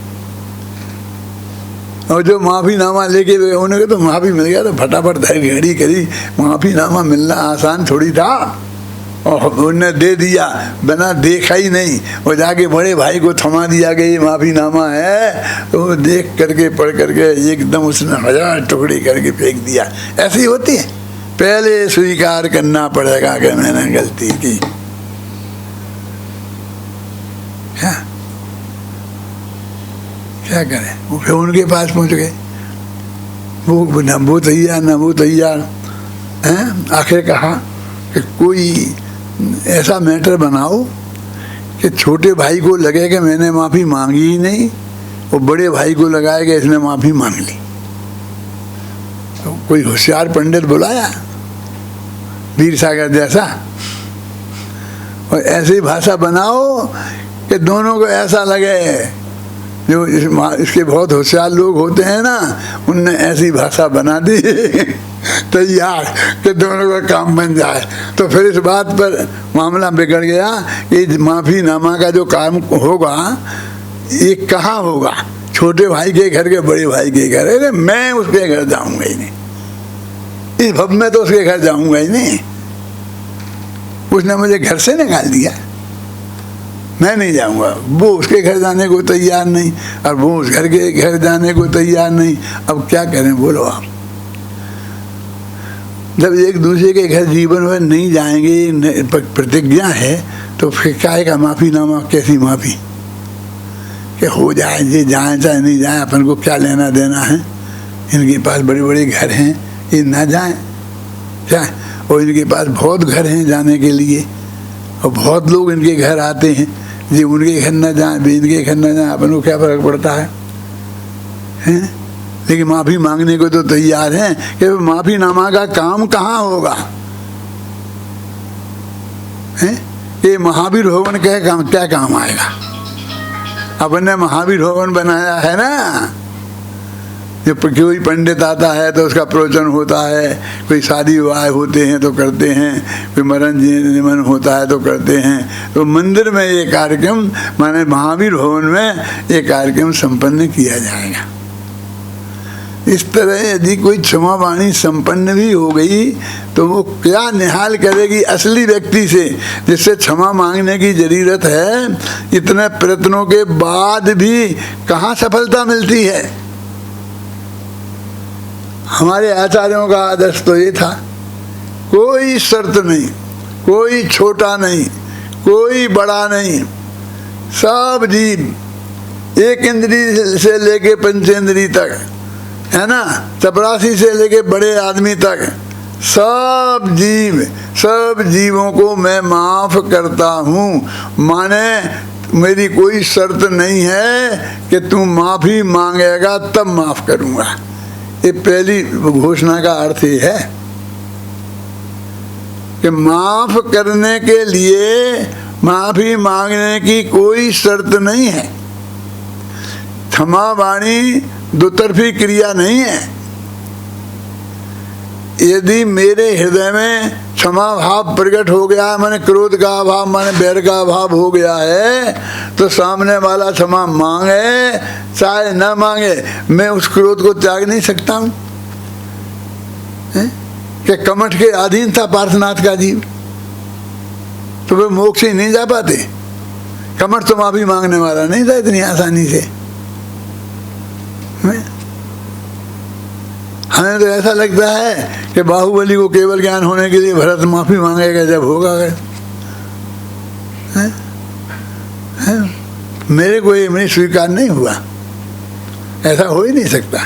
और जो माफ़ीनामा लेके उन्हें तो माफ़ी मिल गया तो फटाफट घड़ी करी। माफ़ीनामा मिलना आसान थोड़ी था, और उन्होंने दे दिया बिना देखा ही नहीं। वो जाके बड़े भाई को थमा दिया कि ये माफ़ीनामा है, तो देख करके पढ़ करके एकदम उसने 1000 टुकड़ी करके फेंक दिया। ऐसी होती है, पहले स्वीकार करना पड़ेगा कि मैंने गलती की। क्या करें? वो फिर उनके पास पहुंच गए, वो तैयार न वो तैयार हैं। आखिर कहा कि कोई ऐसा मैटर बनाओ कि छोटे भाई को लगे कि मैंने माफ़ी मांगी ही नहीं, और बड़े भाई को लगाया कि इसने माफ़ी मांग ली। तो कोई होशियार पंडित बुलाया वीर सागर जैसा, और ऐसी भाषा बनाओ कि दोनों को ऐसा लगे। जो इसके बहुत होशियार लोग होते हैं ना, उनने ऐसी भाषा बना दी तैयार कि दोनों का काम बन जाए। तो फिर इस बात पर मामला बिगड़ गया कि माफ़ीनामा का जो काम होगा ये कहाँ होगा? छोटे भाई के घर के बड़े भाई के घर। अरे मैं उसके घर जाऊंगा ही नहीं, इस भव में तो उसके घर जाऊंगा ही नहीं। उसने मुझे घर से निकाल दिया, मैं नहीं जाऊंगा। वो उसके घर जाने को तैयार नहीं, और वो उस घर के घर जाने को तैयार नहीं। अब क्या करें बोलो आप? जब एक दूसरे के घर जीवन में नहीं जाएंगे, प्रतिज्ञा है, तो फिर क्या का माफ़ीनामा? कैसी माफ़ी कि हो जाए, ये जाए चाहे नहीं जाए, अपन को क्या लेना देना है? इनके पास बड़े बड़े घर हैं, ये ना जाए क्या? और इनके पास बहुत घर हैं जाने के लिए, और बहुत लोग इनके घर आते हैं। जी उनके घर न जाए, इनके घर न जाए, अपन को क्या फर्क पड़ता है? लेकिन माफ़ी मांगने को तो तैयार हैं कि माफ़ीनामा का काम कहाँ होगा? ये महावीर भवन क्या काम आएगा? अपन ने महावीर भवन बनाया है ना, जब कोई पंडित आता है तो उसका प्रवचन होता है, कोई शादी विवाह होते हैं तो करते हैं, कोई मरण जीवन होता है तो करते हैं। तो मंदिर में ये कार्यक्रम, माने महावीर भवन में ये कार्यक्रम संपन्न किया जाएगा। इस तरह यदि कोई क्षमा वाणी संपन्न भी हो गई तो वो क्या निहाल करेगी असली व्यक्ति से, जिससे क्षमा मांगने की जरूरत है। इतने प्रयत्नों के बाद भी कहाँ सफलता मिलती है? हमारे आचार्यों का आदर्श तो ये था, कोई शर्त नहीं, कोई छोटा नहीं, कोई बड़ा नहीं, सब जीव एक इंद्री से लेके पंचेंद्री तक, है ना, चपरासी से लेके बड़े आदमी तक, सब जीवों को मैं माफ करता हूँ। माने मेरी कोई शर्त नहीं है कि तू माफी मांगेगा तब माफ करूँगा। ये पहली घोषणा का अर्थ ये है कि माफ करने के लिए माफी मांगने की कोई शर्त नहीं है। क्षमा वाणी दुतरफी क्रिया नहीं है। यदि मेरे हृदय में क्षमा भाव प्रकट हो गया है, माने क्रोध का अभाव, माने बैर का अभाव हो गया है, तो सामने वाला क्षमा मांगे चाहे न मांगे, मैं उस क्रोध को त्याग नहीं सकता हूँ। कि कमठ के अधीन था पार्थनाथ का जीव, तो वे मोक्ष ही नहीं जा पाते। कमठ तो माफी मांगने वाला नहीं था इतनी आसानी से। हमें तो ऐसा लगता है कि बाहुबली को केवल ज्ञान होने के लिए भरत माफी मांगेगा जब होगा। मेरे को ये स्वीकार नहीं हुआ, ऐसा हो ही नहीं सकता।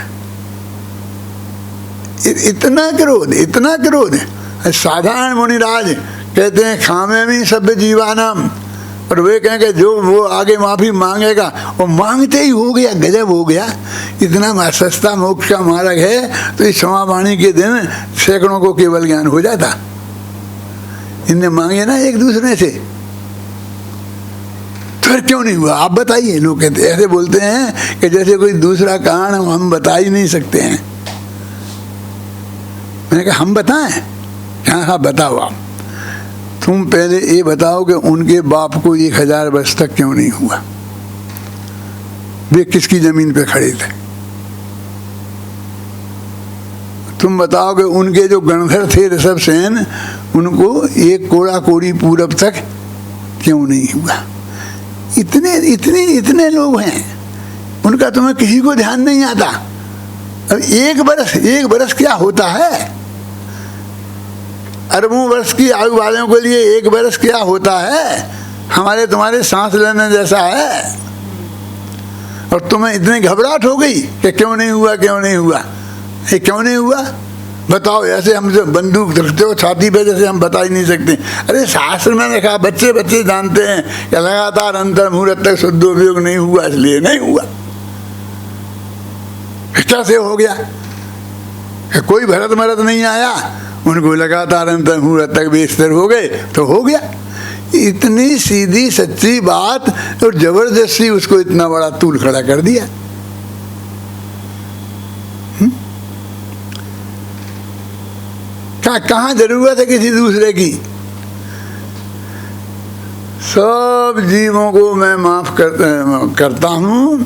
इतना क्रोध, इतना क्रोध। साधारण मुनिराज कहते हैं खामे में सभ्य जीवानाम, और वे कहें कि जो वो आगे माफी मांगेगा वो मांगते ही हो गया, गजब हो गया। इतना सस्ता मोक्ष का मार्ग है तो इस क्षमावाणी के दिन सैकड़ों को केवल ज्ञान हो जाता। इनने मांगे ना एक दूसरे से, फिर क्यों नहीं हुआ आप बताइए। लोग कहते ऐसे बोलते हैं कि जैसे कोई दूसरा कारण हम बता ही नहीं सकते हैं। मैंने कहा हम बताएं? हाँ बताओ आप। तुम पहले ये बताओ कि उनके बाप को 1000 वर्ष तक क्यों नहीं हुआ? वे किसकी जमीन पे खड़े थे? तुम बताओ कि उनके जो गणधर थे ऋषभसेन, उनको एक कोड़ा कोड़ी पूरब तक क्यों नहीं हुआ? इतने लोग हैं, उनका तुम्हें किसी को ध्यान नहीं आता। अब एक बरस क्या होता है? अरबों वर्ष की आयु वालों के लिए एक बरस क्या होता है? हमारे तुम्हारे सांस लेने जैसा है। और तुम्हें इतनी घबराहट हो गई कि क्यों नहीं हुआ, क्यों नहीं हुआ, ये क्यों नहीं हुआ बताओ। ऐसे हम जो बंदूक रखते हो छाती पे, जैसे हम बता ही नहीं सकते। अरे शास्त्र में लिखा, बच्चे जानते हैं कि लगातार अंतर मुहूर्त तक शुद्धोपयोग नहीं हुआ, इसलिए नहीं हुआ। कैसे हो गया? कोई भरत मरत नहीं आया, उनको लगातार अंतर मुहूर्त तक बेस्तर हो गए तो हो गया। इतनी सीधी सच्ची बात, और जबरदस्ती उसको इतना बड़ा तूल खड़ा कर दिया। कहाँ जरूरत है किसी दूसरे की? सब जीवों को मैं माफ करता हूँ,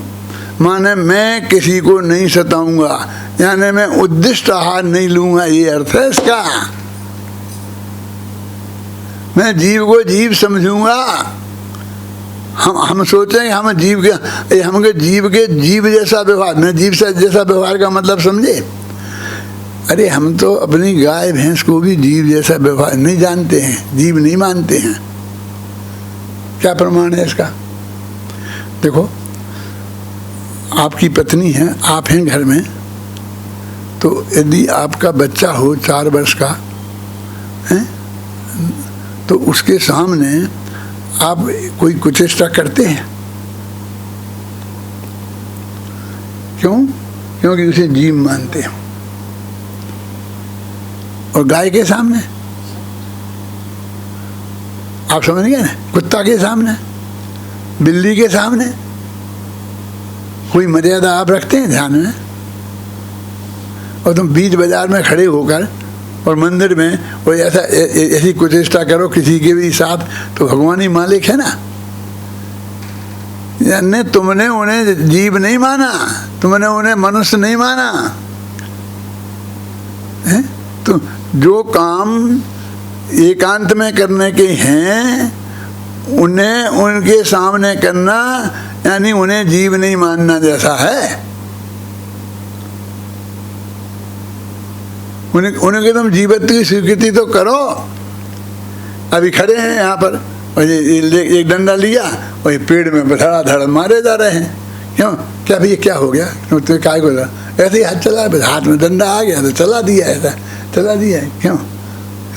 माने मैं किसी को नहीं सताऊंगा, यानी मैं उद्दिष्ट आहार नहीं लूंगा, ये अर्थ है इसका। मैं जीव को जीव समझूंगा। हम सोचेंगे हम जीव के जीव जैसा व्यवहार, मैं जीव से जैसा व्यवहार का मतलब समझे। अरे हम तो अपनी गाय भैंस को भी जीव जैसा व्यवहार नहीं जानते हैं, जीव नहीं मानते हैं। क्या प्रमाण है इसका? देखो, आपकी पत्नी है, आप हैं घर में, तो यदि आपका बच्चा हो 4 वर्ष का है, तो उसके सामने आप कोई कुचेष्टा करते हैं? क्यों? क्योंकि उसे जीव मानते हैं। और गाय के सामने आप समझ गए ना, कुत्ता के सामने, बिल्ली के सामने कोई मर्यादा आप रखते हैं ध्यान में? और तुम बीच बाजार में खड़े होकर और मंदिर में कोई ऐसी कुचेष्टा करो किसी के भी साथ, तो भगवान ही मालिक है ना। यानी तुमने उन्हें जीव नहीं माना, तुमने उन्हें मनुष्य नहीं माना है? तो जो काम एकांत में करने के हैं उन्हें उनके सामने करना, यानी उन्हें जीव नहीं मानना जैसा है। उनके तुम जीवत्व की स्वीकृति तो करो। अभी खड़े हैं यहाँ पर, और एक डंडा लिया और ये पेड़ में धड़ाधड़ मारे जा रहे हैं। क्यों? क्या भैया क्या हो गया? तो काय को ऐसे ही हाथ चला, हाथ में डंडा आ गया तो चला दिया, ऐसा चला दिया। क्यों?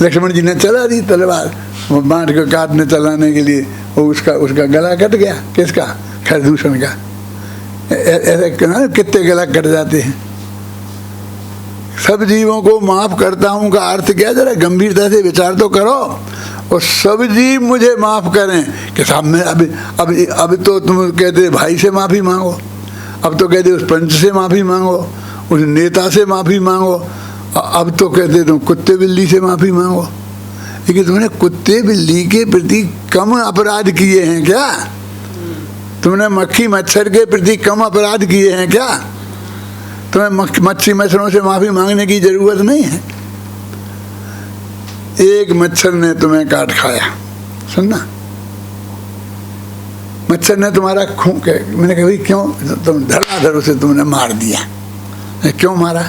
लक्ष्मण जी ने चला दी तलवार, वो बांट को काटने चलाने के लिए, वो उसका गला कट गया। किसका? खरदूषण का। ऐसे कितने गला कट जाते हैं। सब जीवों को माफ करता हूँ का अर्थ क्या? जरा गंभीरता से विचार तो करो। और सब जीव मुझे माफ करें कि साहब मैं अब तो तुम कहते भाई से माफी मांगो, अब तो कहते उस पंच से माफी मांगो, उस नेता से माफी मांगो, अब तो कहते तुम कुत्ते बिल्ली से माफी मांगो। लेकिन तुमने कुत्ते बिल्ली के प्रति कम अपराध किए हैं क्या? तुमने मक्खी मच्छर के प्रति कम अपराध किए हैं क्या? तुम्हें मच्छी मच्छरों से माफी मांगने की जरूरत नहीं है। एक मच्छर ने तुम्हें काट खाया, सुनना, मच्छर ने तुम्हारा खून के, मैंने कहा भाई क्यों, तुम धड़ाधड़ उसे तुमने मार दिया। क्यों मारा?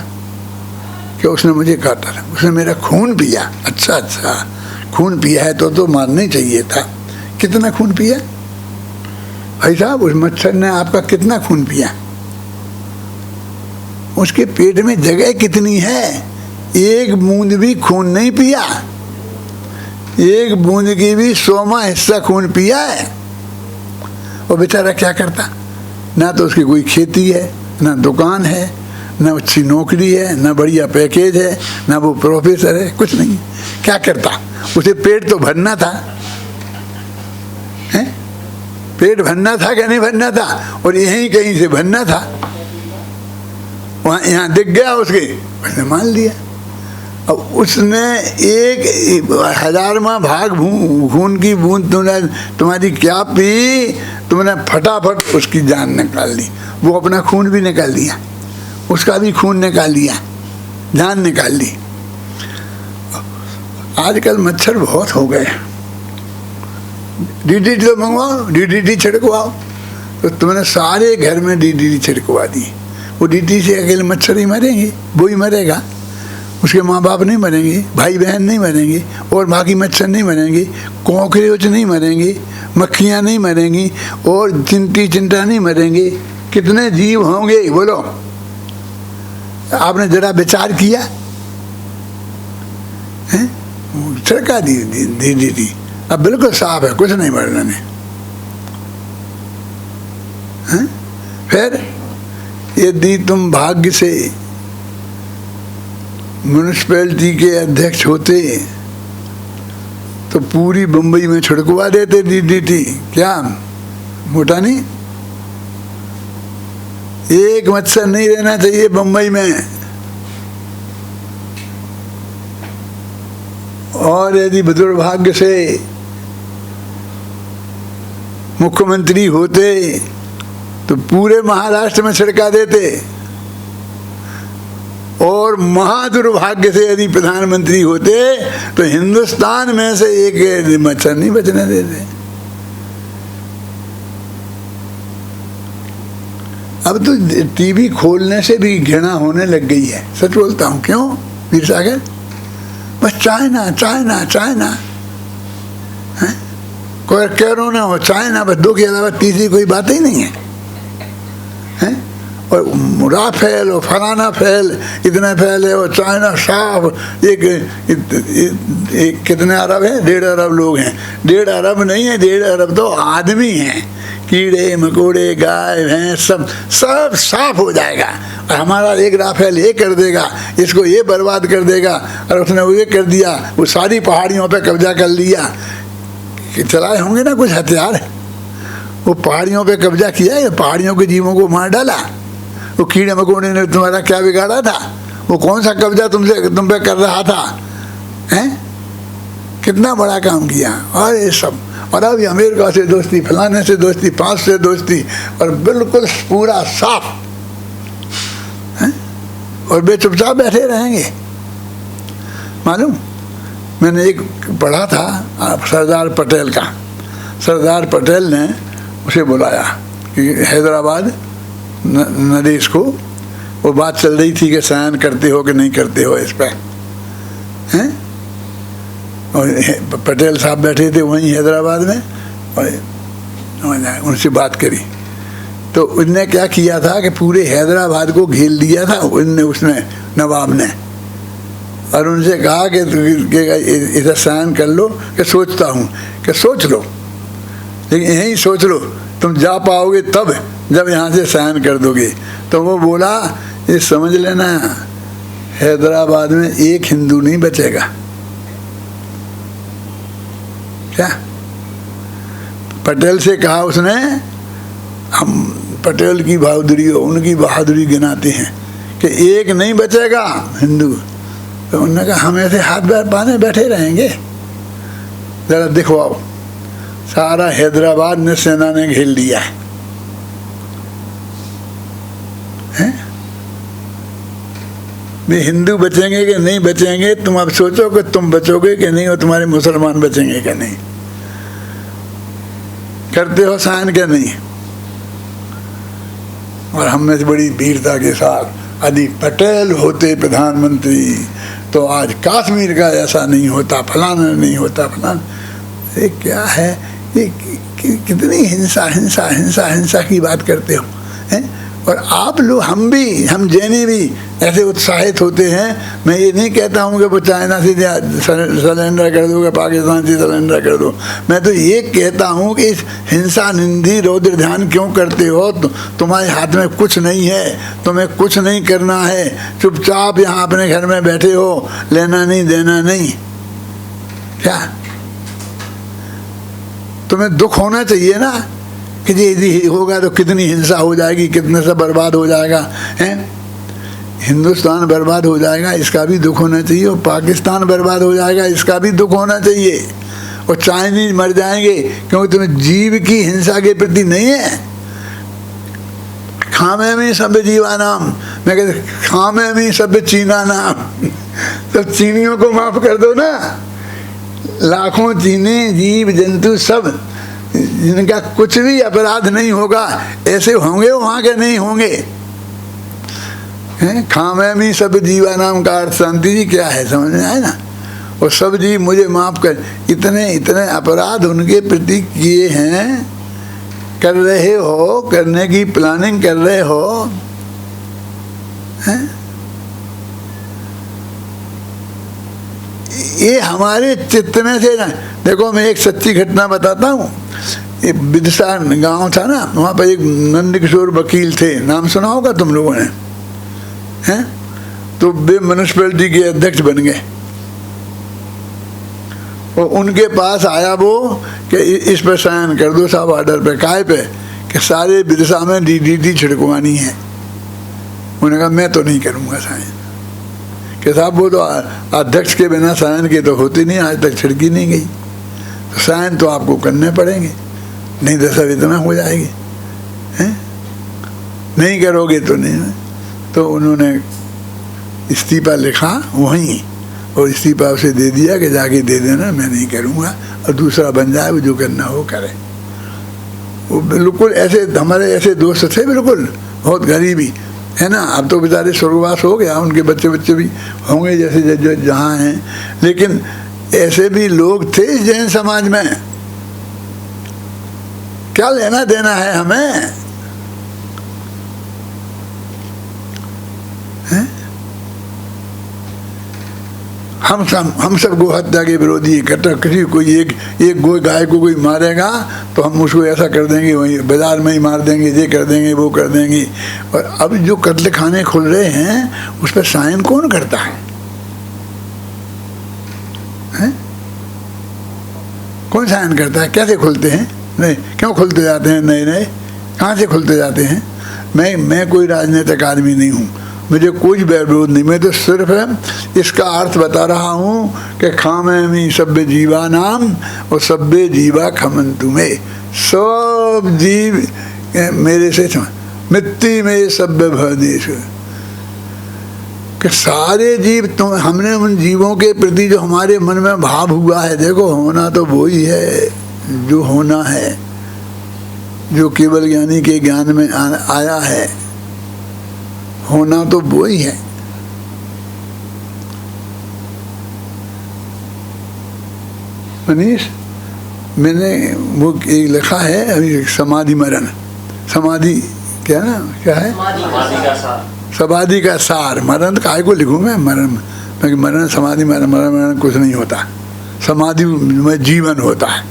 क्यों? उसने मुझे काटा, उसने मेरा खून पिया। अच्छा अच्छा, खून पिया है तो मारना ही चाहिए था। कितना खून पिया भाई साहब? उस मच्छर ने आपका कितना खून पिया? उसके पेट में जगह कितनी है? एक बूंद भी खून नहीं पिया, एक बूंद की भी 100वां हिस्सा खून पिया है। वो बेचारा क्या करता? ना तो उसकी कोई खेती है, ना दुकान है, ना अच्छी नौकरी है, ना बढ़िया पैकेज है, ना वो प्रोफेसर है, कुछ नहीं। क्या करता? उसे पेट तो भरना था, हैं? पेट भरना था क्या नहीं भरना था? और यहीं कहीं से भरना था। वहाँ यहाँ दिख गया उसके, उसने मान लिया। अब उसने एक 1000वां भाग खून की बूंद तुम्हारी क्या पी, तुमने फटाफट उसकी जान निकाल ली। वो अपना खून भी निकाल लिया, उसका भी खून निकाल लिया, जान निकाल ली। आजकल मच्छर बहुत हो गए, डीडीटी तो मंगवाओ, डीडीटी छिड़कवाओ, तो तुमने सारे घर में डीडीटी छिड़कवा दी। वो डीडीटी से अकेले मच्छर ही मरेंगे, वो ही मरेगा, उसके माँ बाप नहीं मरेंगे, भाई बहन नहीं मरेंगे, और बाकी मच्छर नहीं मरेंगे, कॉकरोच नहीं मरेंगे, मक्खियाँ नहीं मरेंगी, और चिंटी चिंटा नहीं मरेंगे। कितने जीव होंगे बोलो? आपने जरा विचार किया है? छिड़का दी, अब बिल्कुल साफ है, कुछ नहीं मरना ने। फिर यदि तुम भाग्य से म्यूनिसिपैलिटी के अध्यक्ष होते तो पूरी बंबई में छिड़कवा देते डीडीटी। क्या मोटा नहीं? एक मच्छर नहीं रहना चाहिए बंबई में। और यदि दुर्भाग्य से मुख्यमंत्री होते तो पूरे महाराष्ट्र में छिड़का देते। और महादुर्भाग्य से यदि प्रधानमंत्री होते तो हिंदुस्तान में से एक मच्छर नहीं बचने देते। अब तो टीवी खोलने से भी घृणा होने लग गई है, सच बोलता हूँ। क्यों वीर सागर? बस चाइना चाइना चाइना, कोई कोरोना हो चाइना, बस दो के अलावा तीसरी कोई बात ही नहीं है। और राफेल और फलाना फैल, इतना फैल है, और चाइना साफ एक कितने अरब हैं? 1.5 अरब लोग हैं। 1.5 अरब नहीं है, 1.5 अरब तो आदमी हैं। कीड़े मकोड़े गाय भैंस सब साफ हो जाएगा। और हमारा एक राफेल ये कर देगा, इसको ये बर्बाद कर देगा, और उसने वो ये कर दिया, वो सारी पहाड़ियों पे कब्जा कर लिया। कि चलाए होंगे ना कुछ हथियार, वो पहाड़ियों पे कब्जा किया है, पहाड़ियों के जीवों को मार डाला। वो कीड़े मकोड़े ने तुम्हारा क्या बिगाड़ा था? वो कौन सा कब्जा तुम पे कर रहा था? हैं? कितना बड़ा काम किया। और ये सब, और अभी अमेरिका से दोस्ती, फलाने से दोस्ती, 5 से दोस्ती, और बिल्कुल पूरा साफ है। और वे चुपचाप बैठे रहेंगे। मालूम, मैंने एक पढ़ा था सरदार पटेल का। सरदार पटेल ने उसे बुलाया कि हैदराबाद नरेश को, वो बात चल रही थी कि साइन करते हो कि नहीं करते हो इस पर, हैं? और पटेल साहब बैठे थे वहीं हैदराबाद में, और उनसे बात करी। तो उसने क्या किया था कि पूरे हैदराबाद को घेर लिया था उसने, नवाब ने, और उनसे कहा कि इधर साइन कर लो, कि सोचता हूँ, कि सोच लो, लेकिन यहीं सोच लो, तुम जा पाओगे तब जब यहाँ से साइन कर दोगे। तो वो बोला, ये समझ लेना, हैदराबाद में एक हिंदू नहीं बचेगा। क्या? पटेल से कहा उसने, हम पटेल की बहादुरी, उनकी बहादुरी गिनाते हैं कि एक नहीं बचेगा हिंदू। तो उन्होंने कहा हम ऐसे हाथ पैर बांधे बैठे रहेंगे? जरा दिखवाओ। सारा हैदराबाद ने सेना ने घेर लिया है। भी हिंदू बचेंगे कि नहीं बचेंगे, तुम अब सोचो कि तुम बचोगे कि नहीं, और तुम्हारे मुसलमान बचेंगे कि नहीं। करते हो साइन कि नहीं? और हम में से बड़ी वीरता के साथ यदि पटेल होते प्रधानमंत्री तो आज कश्मीर का ऐसा नहीं होता, फलाना नहीं होता, फलाना। ये क्या है, ये कितनी हिंसा हिंसा हिंसा हिंसा की बात करते हो हैं? और आप लोग, हम जैनी भी ऐसे उत्साहित होते हैं। मैं ये नहीं कहता हूँ कि वो चाइना से सरेंडर कर दो, पाकिस्तान से सरेंडर कर दो। मैं तो ये कहता हूँ कि इस हिंसा निंदी रौद्र ध्यान क्यों करते हो? तुम्हारे हाथ में कुछ नहीं है, तुम्हें कुछ नहीं करना है, चुपचाप यहाँ अपने घर में बैठे हो, लेना नहीं देना नहीं। क्या तुम्हें दुख होना चाहिए ना कि यदि होगा तो कितनी हिंसा हो जाएगी, कितने से बर्बाद हो जाएगा, हैं? हिंदुस्तान बर्बाद हो जाएगा, इसका भी दुख होना चाहिए, और पाकिस्तान बर्बाद हो जाएगा, इसका भी दुख होना चाहिए, और चाइनीज मर जाएंगे, क्योंकि तुम्हें जीव की हिंसा के प्रति नहीं है। खामे में सब जीवा नाम, मैं कहते खामे में सब चीना नाम। तो चीनियों को माफ कर दो ना, लाखों चीनी जीव जंतु सब जिनका कुछ भी अपराध नहीं होगा, ऐसे होंगे वहां के नहीं होंगे। खामे में सब जीवा नाम का अर्थ शांति जी क्या है, समझ में आए ना? और सब जीव मुझे माफ कर, इतने इतने अपराध उनके प्रति किए हैं, कर रहे हो, करने की प्लानिंग कर रहे हो, हैं? ये हमारे चित्त में से ना। देखो मैं एक सच्ची घटना बताता हूँ। ये बिदसा गांव था ना, वहाँ पर एक नंद किशोर वकील थे, नाम सुना होगा तुम लोगों ने, हैं? तो वे म्यूनिसिपैलिटी के अध्यक्ष बन गए, और उनके पास आया वो कि इस पर साइन कर दो साहब ऑर्डर पे, काय पे, कि सारे बिदसा में डीडीटी छिड़कवानी है। उन्होंने कहा मैं तो नहीं करूँगा साइन, कि साहब वो तो अध्यक्ष के बिना साइन के तो होती नहीं, आज तक छिड़की नहीं गई, तो साइन तो आपको करने पड़ेंगे, नहीं तो सब इतना हो जाएगी, हैं? नहीं करोगे तो नहीं। तो उन्होंने इस्तीफा लिखा वहीं, और इस्तीफा उसे दे दिया कि जाके दे देना, मैं नहीं करूँगा, और दूसरा बन जाए, वो जो करना हो करे। वो बिल्कुल ऐसे हमारे ऐसे दोस्त थे, बिल्कुल बहुत गरीबी है ना। अब तो बेचारे स्वर्गवास हो गया, उनके बच्चे बच्चे भी होंगे जैसे जो जहाँ हैं, लेकिन ऐसे भी लोग थे इस जैन समाज में। क्या लेना देना है हमें, हैं? हम सब गो हत्या के विरोधी इकट्ठा, किसी कोई एक गो गाय को कोई मारेगा तो हम उसको ऐसा कर देंगे, वहीं बाजार में ही मार देंगे, ये कर देंगे, वो कर देंगे। और अब जो कत्ल खाने खुल रहे हैं उस पर साइन कौन करता है, हैं? कौन साइन करता है? कैसे खुलते हैं? नहीं, क्यों खुलते जाते हैं नए नए, कहाँ से खुलते जाते हैं? मैं कोई राजनीतिक आदमी नहीं हूँ, मुझे कोई विरोध नहीं, मैं तो सिर्फ इसका अर्थ बता रहा हूँ कि खामे में सभ्य जीवा नाम और सभ्य जीवा खमन तुम्हें, सब जीव मेरे से मिट्टी में सभ्य भदेश, कि सारे जीव तुम, हमने उन जीवों के प्रति जो हमारे मन में भाव हुआ है, देखो होना तो वो ही है जो होना है, जो केवल ज्ञानी के ज्ञान में आया है, होना तो वो ही है। मनीष, मैंने वो एक लिखा है अभी, समाधि मरण, समाधि क्या ना, क्या है, समाधि का सार। मरण काय को लिखूं मैं, मरण समाधि मरण कुछ नहीं होता, समाधि में जीवन होता है।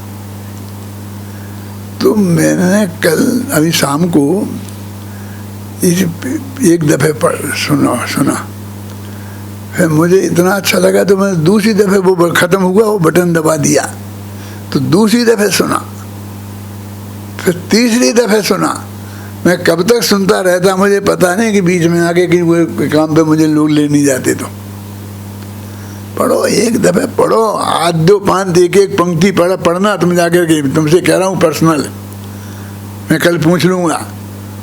तो मैंने कल अभी शाम को एक दफे सुना, फिर मुझे इतना अच्छा लगा तो मैं दूसरी दफे, वो खत्म हुआ, वो बटन दबा दिया, तो दूसरी दफे सुना, फिर तीसरी दफे सुना। मैं कब तक सुनता रहता मुझे पता नहीं, कि बीच में आके कि वो काम पे मुझे लोग ले नहीं जाते। तो पढ़ो, एक दफे पढ़ो, आद्यो पांत एक एक पंक्ति पढ़ना तुम जाकर के, तुमसे कह रहा हूँ पर्सनल, मैं कल पूछ लूँगा,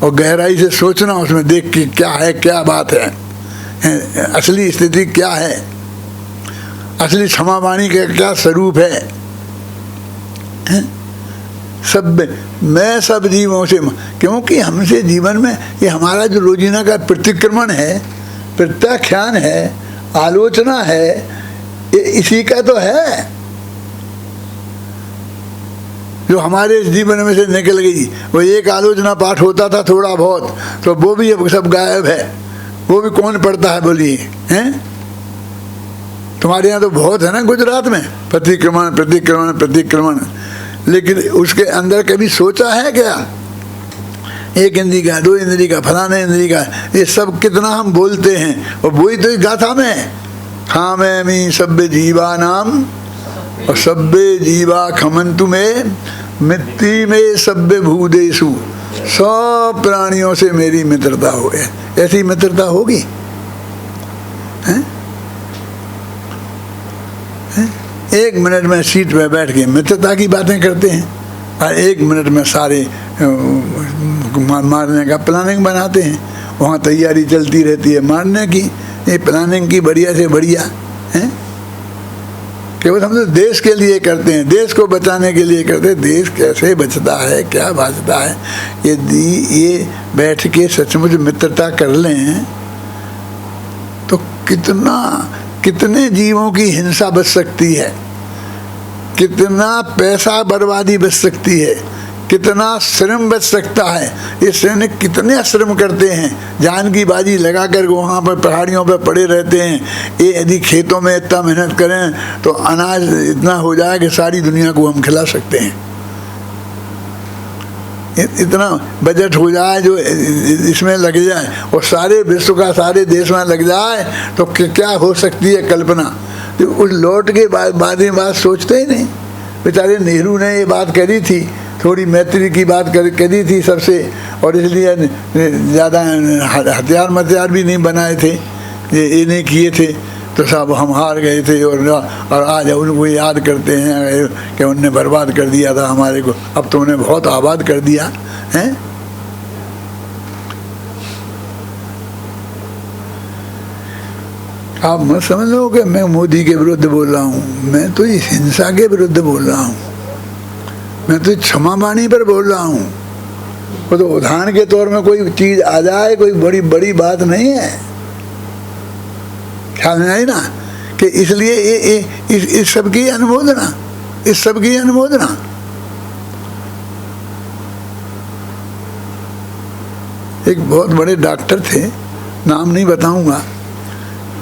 और गहराई से सोचना उसमें, देख के क्या है, क्या बात है, असली स्थिति क्या है, असली क्षमा वाणी का क्या स्वरूप है? सब मैं सब जीवों से, क्योंकि हमसे जीवन में ये हमारा जो रोजीना का प्रतिक्रमण है, प्रत्याख्यान है, आलोचना है, ये इसी का तो है जो हमारे जीवन में से निकल गई। वो एक आलोचना पाठ होता था थोड़ा बहुत, तो वो भी अब सब गायब है। वो भी कौन पढ़ता है बोलिए? हैं? तुम्हारे यहाँ तो बहुत है ना गुजरात में, प्रतिक्रमण प्रतिक्रमण प्रतिक्रमण, लेकिन उसके अंदर कभी सोचा है क्या? एक इंद्री का, दो इंद्री का, फलाने इंद्री का, ये सब कितना हम बोलते हैं, और वही तो गाथा में है। हाँ मैं मी सभ्य जीवा नाम और सभ्य जीवा खमंतु में मिट्टी में सभ्य भूदेशु, सब प्राणियों से मेरी मित्रता हो है। ऐसी मित्रता होगी? हैं? एक मिनट में सीट पे बैठ के मित्रता की बातें करते हैं, और एक मिनट में सारे मारने का प्लानिंग बनाते हैं। वहाँ तैयारी चलती रहती है मारने की, ये प्लानिंग की बढ़िया से बढ़िया है। केवल हम तो देश के लिए करते हैं, देश को बचाने के लिए करते हैं। देश कैसे बचता है, क्या बचता है, ये बैठ के सचमुच मित्रता कर लें तो कितने जीवों की हिंसा बच सकती है, कितना पैसा बर्बादी बच सकती है, कितना श्रम बच सकता है। ये सैनिक कितने श्रम करते हैं, जान की बाजी लगा कर वहाँ पर पहाड़ियों पर पड़े रहते हैं। ये यदि खेतों में इतना मेहनत करें तो अनाज इतना हो जाए कि सारी दुनिया को हम खिला सकते हैं। इतना बजट हो जाए जो इसमें लग जाए, और सारे विश्व का सारे देश में लग जाए तो क्या हो सकती है कल्पना। तो उस लौट के बाद बात सोचते ही नहीं। बेचारे नेहरू ने ये बात करी थी, थोड़ी मैत्री की बात करी थी सबसे, और इसलिए ज़्यादा हथियार भी नहीं बनाए थे, ये नहीं किए थे, तो सब हम हार गए थे। और आज उनको याद करते हैं कि उनने बर्बाद कर दिया था हमारे को, अब तो उन्हें बहुत आबाद कर दिया है। आप मत समझ लो कि मैं मोदी के विरुद्ध बोल रहा हूँ, मैं तो इस हिंसा के विरुद्ध बोल रहा हूँ, मैं तो क्षमा वाणी पर बोल रहा हूँ। वो तो उदाहरण के तौर में कोई चीज आ जाए, कोई बड़ी बात नहीं है, ख्याल में आई ना? कि इसलिए इस सब की अनुमोदना, इस सब की अनुमोदना। एक बहुत बड़े डॉक्टर थे, नाम नहीं बताऊंगा,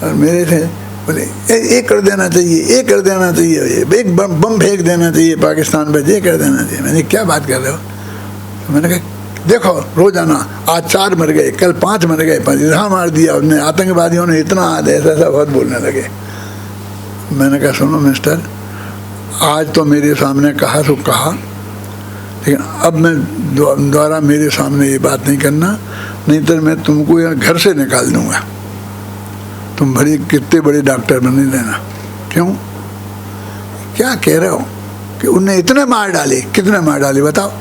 और मेरे थे, बोले ये कर देना चाहिए, ये कर देना चाहिए, एक बम फेंक देना चाहिए पाकिस्तान पर, ये कर देना चाहिए। मैंने क्या बात कर रहे हो? तो मैंने कहा देखो रोजाना आज 4 मर गए, कल 5 मर गए, 5 मार दिया उन्हें, आतंकवादियों ने इतना ऐसा बहुत बोलने लगे। मैंने कहा सुनो मिस्टर, आज तो मेरे सामने कहा तो कहा, लेकिन अब मैं दोबारा मेरे सामने ये बात नहीं करना, नहीं तो मैं तुमको यहाँ घर से निकाल दूंगा। तुम भले कितने बड़े डॉक्टर बने लेना। क्यों? क्या कह रहे हो कि उनने इतने मार डाले? कितने मार डाले बताओ?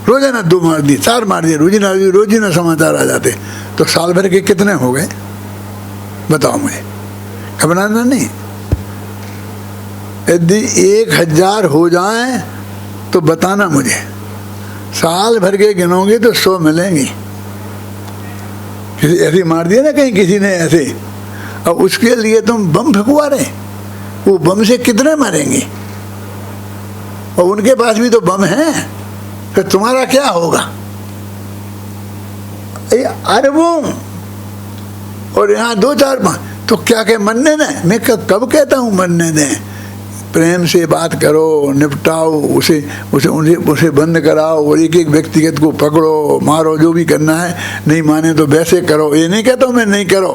रोजाना 2 मार दिए, 4 मार दिए, रोजीना समाचार आ जाते, तो साल भर के कितने हो गए बताओ मुझे? घबराना नहीं। यदि 1000 हो जाए तो बताना मुझे, साल भर के गिनोगे तो 100 मिलेंगे। किसी ऐसे मार दिया ना कहीं किसी ने ऐसे, और उसके लिए तुम बम फेंकवा रहे, वो बम से कितने मरेंगे? और उनके पास भी तो बम है, फिर तुम्हारा क्या होगा? अरबों, और यहाँ 2-4 तो क्या कह मरने दें? मैं कब कहता हूँ मरने दें? प्रेम से बात करो, निपटाओ, उसे बंद कराओ, और एक व्यक्तिगत को पकड़ो, मारो, जो भी करना है। नहीं माने तो वैसे करो, ये नहीं कहता हूँ मैं नहीं करो,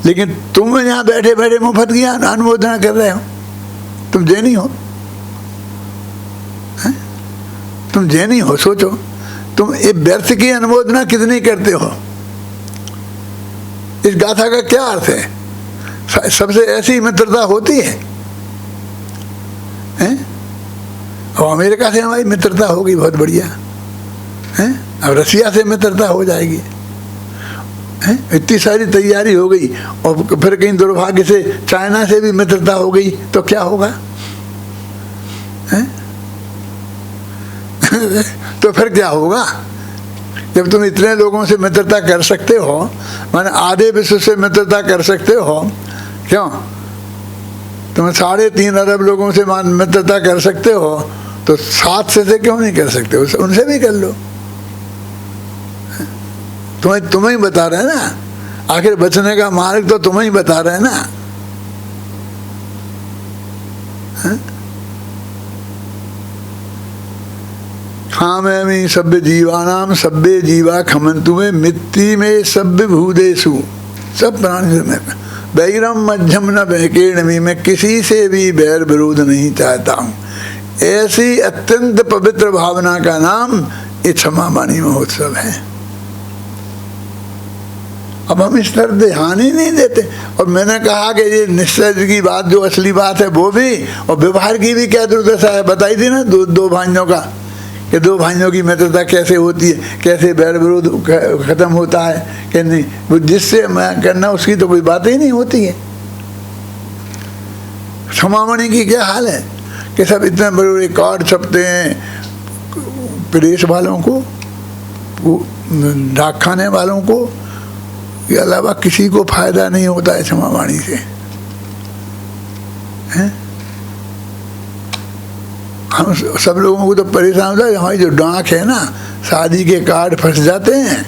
लेकिन तुम यहाँ बैठे बैठे मुफ्त की अनुमोदना कर रहे हो। तुम जैनी हो, है? तुम जैनी हो, सोचो तुम ये व्यर्थ की अनुमोदना कितनी करते हो? इस गाथा का क्या अर्थ है? सबसे ऐसी मित्रता होती है, हैं? और अमेरिका से हमारी मित्रता होगी बहुत बढ़िया, हैं? अब रसिया से मित्रता हो जाएगी, हैं? इतनी सारी तैयारी हो गई और फिर कहीं दुर्भाग्य से चाइना से भी मित्रता हो गई तो क्या होगा? हैं? तो फिर क्या होगा? जब तुम इतने लोगों से मित्रता कर सकते हो, माने आधे विश्व से मित्रता कर सकते हो, क्यों? तुम 3.5 अरब लोगों से मित्रता कर सकते हो, तो 7 से क्यों नहीं कर सकते? उनसे भी कर लो। तुम्हें ही बता रहे हैं ना, आखिर बचने का मार्ग तो तुम्हें ही बता रहे हैं ना। खामे सभ्य जीवानाम सभ्य जीवा खमंतु में मिट्टी में सभ्य भूदेशु, सब प्राणी में बैरम मध्यम न बहकीर्ण में, मैं किसी से भी बैर विरोध नहीं चाहता हूँ। ऐसी अत्यंत पवित्र भावना का नाम ये क्षमा वाणी महोत्सव है। अब हम इस तरह ध्यान ही नहीं देते। और मैंने कहा कि ये निश्चय की बात जो असली बात है वो भी, और व्यवहार की भी क्या दुर्दशा है बताई थी ना, दो भाइयों का, कि 2 भाइयों की मित्रता कैसे होती है, कैसे बैर विरोध खत्म होता है कि नहीं, वो जिससे मैं करना उसकी तो कोई बात ही नहीं होती है। क्षमामणि की क्या हाल है कि सब इतने बड़े बड़े कार्ड छपते हैं प्रेस वालों को, डाक खाने वालों को, के अलावा किसी को फायदा नहीं होता है क्षमा वाणी से। हैं? हम सब लोगों को तो परेशान होता है। हमारी जो डाक है ना, शादी के कार्ड फंस जाते हैं।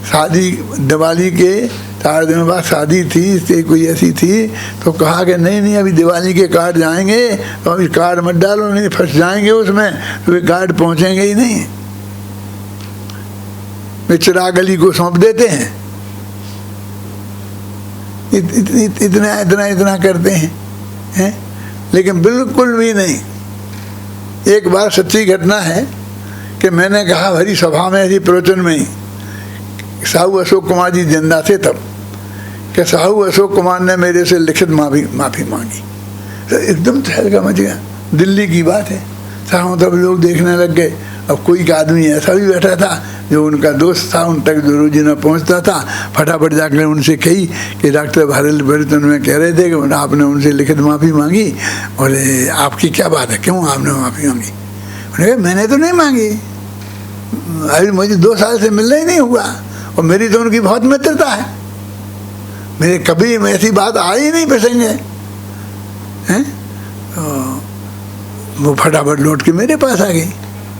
शादी दिवाली के 4 दिन बाद शादी थी, कोई ऐसी थी, तो कहा कि नहीं अभी दिवाली के कार्ड जाएंगे, तो अभी कार्ड मत डालो, नहीं फंस जाएंगे उसमें, तो वे कार्ड पहुंचेंगे ही नहीं। वे चिराग अली को सौंप देते हैं। इतना करते हैं, लेकिन बिल्कुल भी नहीं। एक बार सच्ची घटना है कि मैंने कहा हरी सभा में, ऐसी प्रवचन में ही, साहू अशोक कुमार जी जिंदा थे तब, कि साहू अशोक कुमार ने मेरे से लिखित माफ़ी मांगी। तो एकदम तहलका मच गया। दिल्ली की बात है। साहू तब लोग देखने लग गए। अब कोई आदमी ऐसा भी बैठा था जो उनका दोस्त था, उन तक जो रोजी न पहुँचता था, फटाफट जाकर उनसे कही कि डॉक्टर भारत बर्तन में कह रहे थे कि आपने उनसे लिखित माफ़ी मांगी, और आपकी क्या बात है, क्यों आपने माफ़ी मांगी? उन्होंने कहा मैंने तो नहीं मांगी, अभी मुझे 2 साल से मिलना ही नहीं हुआ, और मेरी तो उनकी बहुत मित्रता है, मेरे कभी ऐसी बात आ ही नहीं बसेंगे। हैं? वो फटाफट लौट के मेरे पास आ गई।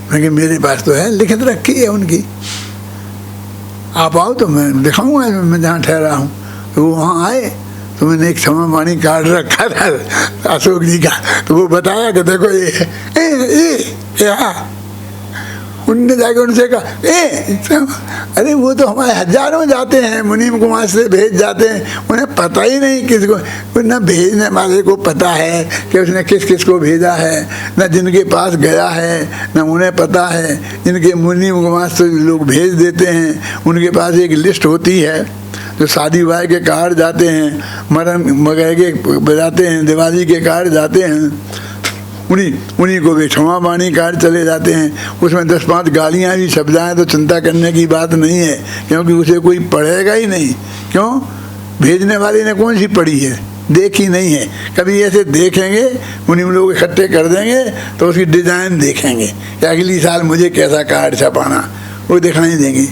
मैं मेरे पास तो है, लिखित रखी है उनकी, आप आओ तो मैं दिखाऊंगा मैं जहाँ ठहरा हूँ। तो वो वहाँ आए, तो मैंने एक क्षमा वाणी कार्ड रखा था अशोक जी का, तो वो बताया कि देखो ये उनने जाके उनसे कहा अरे वो तो हमारे हजारों जाते हैं, मुनीम कुमार से भेज जाते हैं, उन्हें पता ही नहीं किसको, न भेजने वाले को पता है कि उसने किस किस को भेजा है, न जिनके पास गया है न उन्हें पता है। जिनके मुनीम कुमार से लोग भेज देते हैं, उनके पास एक लिस्ट होती है, जो शादी ब्याह के कार्ड जाते हैं, मरण वगैरह के बजाते हैं, दिवाली के कार्ड जाते हैं, उन्हीं को भी क्षमा वाणी कार्ड चले जाते हैं। उसमें 10-5 गालियाँ भी छप जाएँ तो चिंता करने की बात नहीं है, क्योंकि उसे कोई पढ़ेगा ही नहीं। क्यों? भेजने वाले ने कौन सी पढ़ी है, देखी नहीं है। कभी ऐसे देखेंगे, उन्हीं लोग इकट्ठे कर देंगे तो उसकी डिज़ाइन देखेंगे कि अगली साल मुझे कैसा कार्ड छपाना, वो दिखाई देंगे।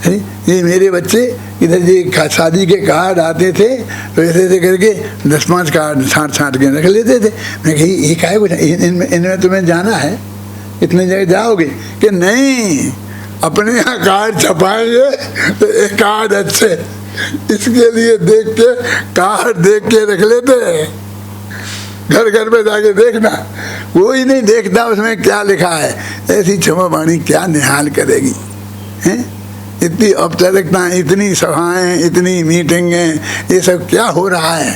ये मेरे बच्चे इधर ये शादी के कार्ड आते थे तो ऐसे करके 10-5 कार्ड छाँट के रख लेते थे। मैं कही ये क्या है, कुछ इनमें तुम्हें जाना है, इतने जगह जाओगे कि नहीं, अपने यहाँ कार्ड छपाएंगे तो एक कार्ड अच्छे, इसके लिए देख के कार्ड देख के रख लेते हैं। घर घर में जाके देखना, वो ही नहीं देखता उसमें क्या लिखा है। ऐसी क्षमा वाणी क्या निहाल करेगी? हैं? इतनी औपचारिकताएं, इतनी सभाएं, इतनी मीटिंगें, ये सब क्या हो रहा है?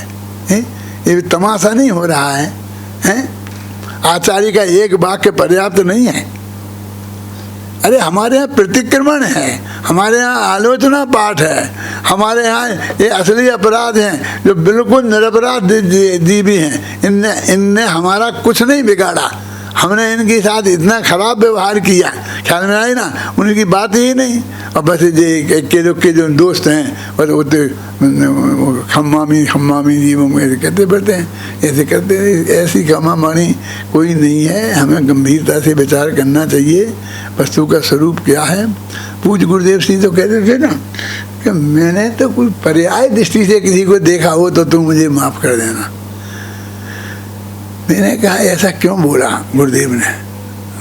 ये तमाशा नहीं हो रहा है? हैं? आचार्य का एक वाक्य पर्याप्त नहीं है। अरे हमारे यहाँ प्रतिक्रमण है, हमारे यहाँ आलोचना पाठ है, हमारे यहाँ ये असली अपराध हैं जो बिल्कुल निरपराध जीवी हैं। इनने हमारा कुछ नहीं बिगाड़ा, हमने इनके साथ इतना खराब व्यवहार किया, ख्याल में आई ना, उनकी बात ही नहीं। और बस ये के जो दोस्त हैं बस वो तो खम्मामी जी वो कहते पड़ते हैं, ऐसे करते हैं। ऐसी खम्मा मानी कोई नहीं है, हमें गंभीरता से विचार करना चाहिए वस्तु का स्वरूप क्या है। पूज्य गुरुदेव सिंह तो कहते थे ना कि मैंने तो कोई पर्याय दृष्टि से किसी को देखा हो तो तुम मुझे माफ़ कर देना। मैंने कहा ऐसा क्यों बोला गुरुदेव ने?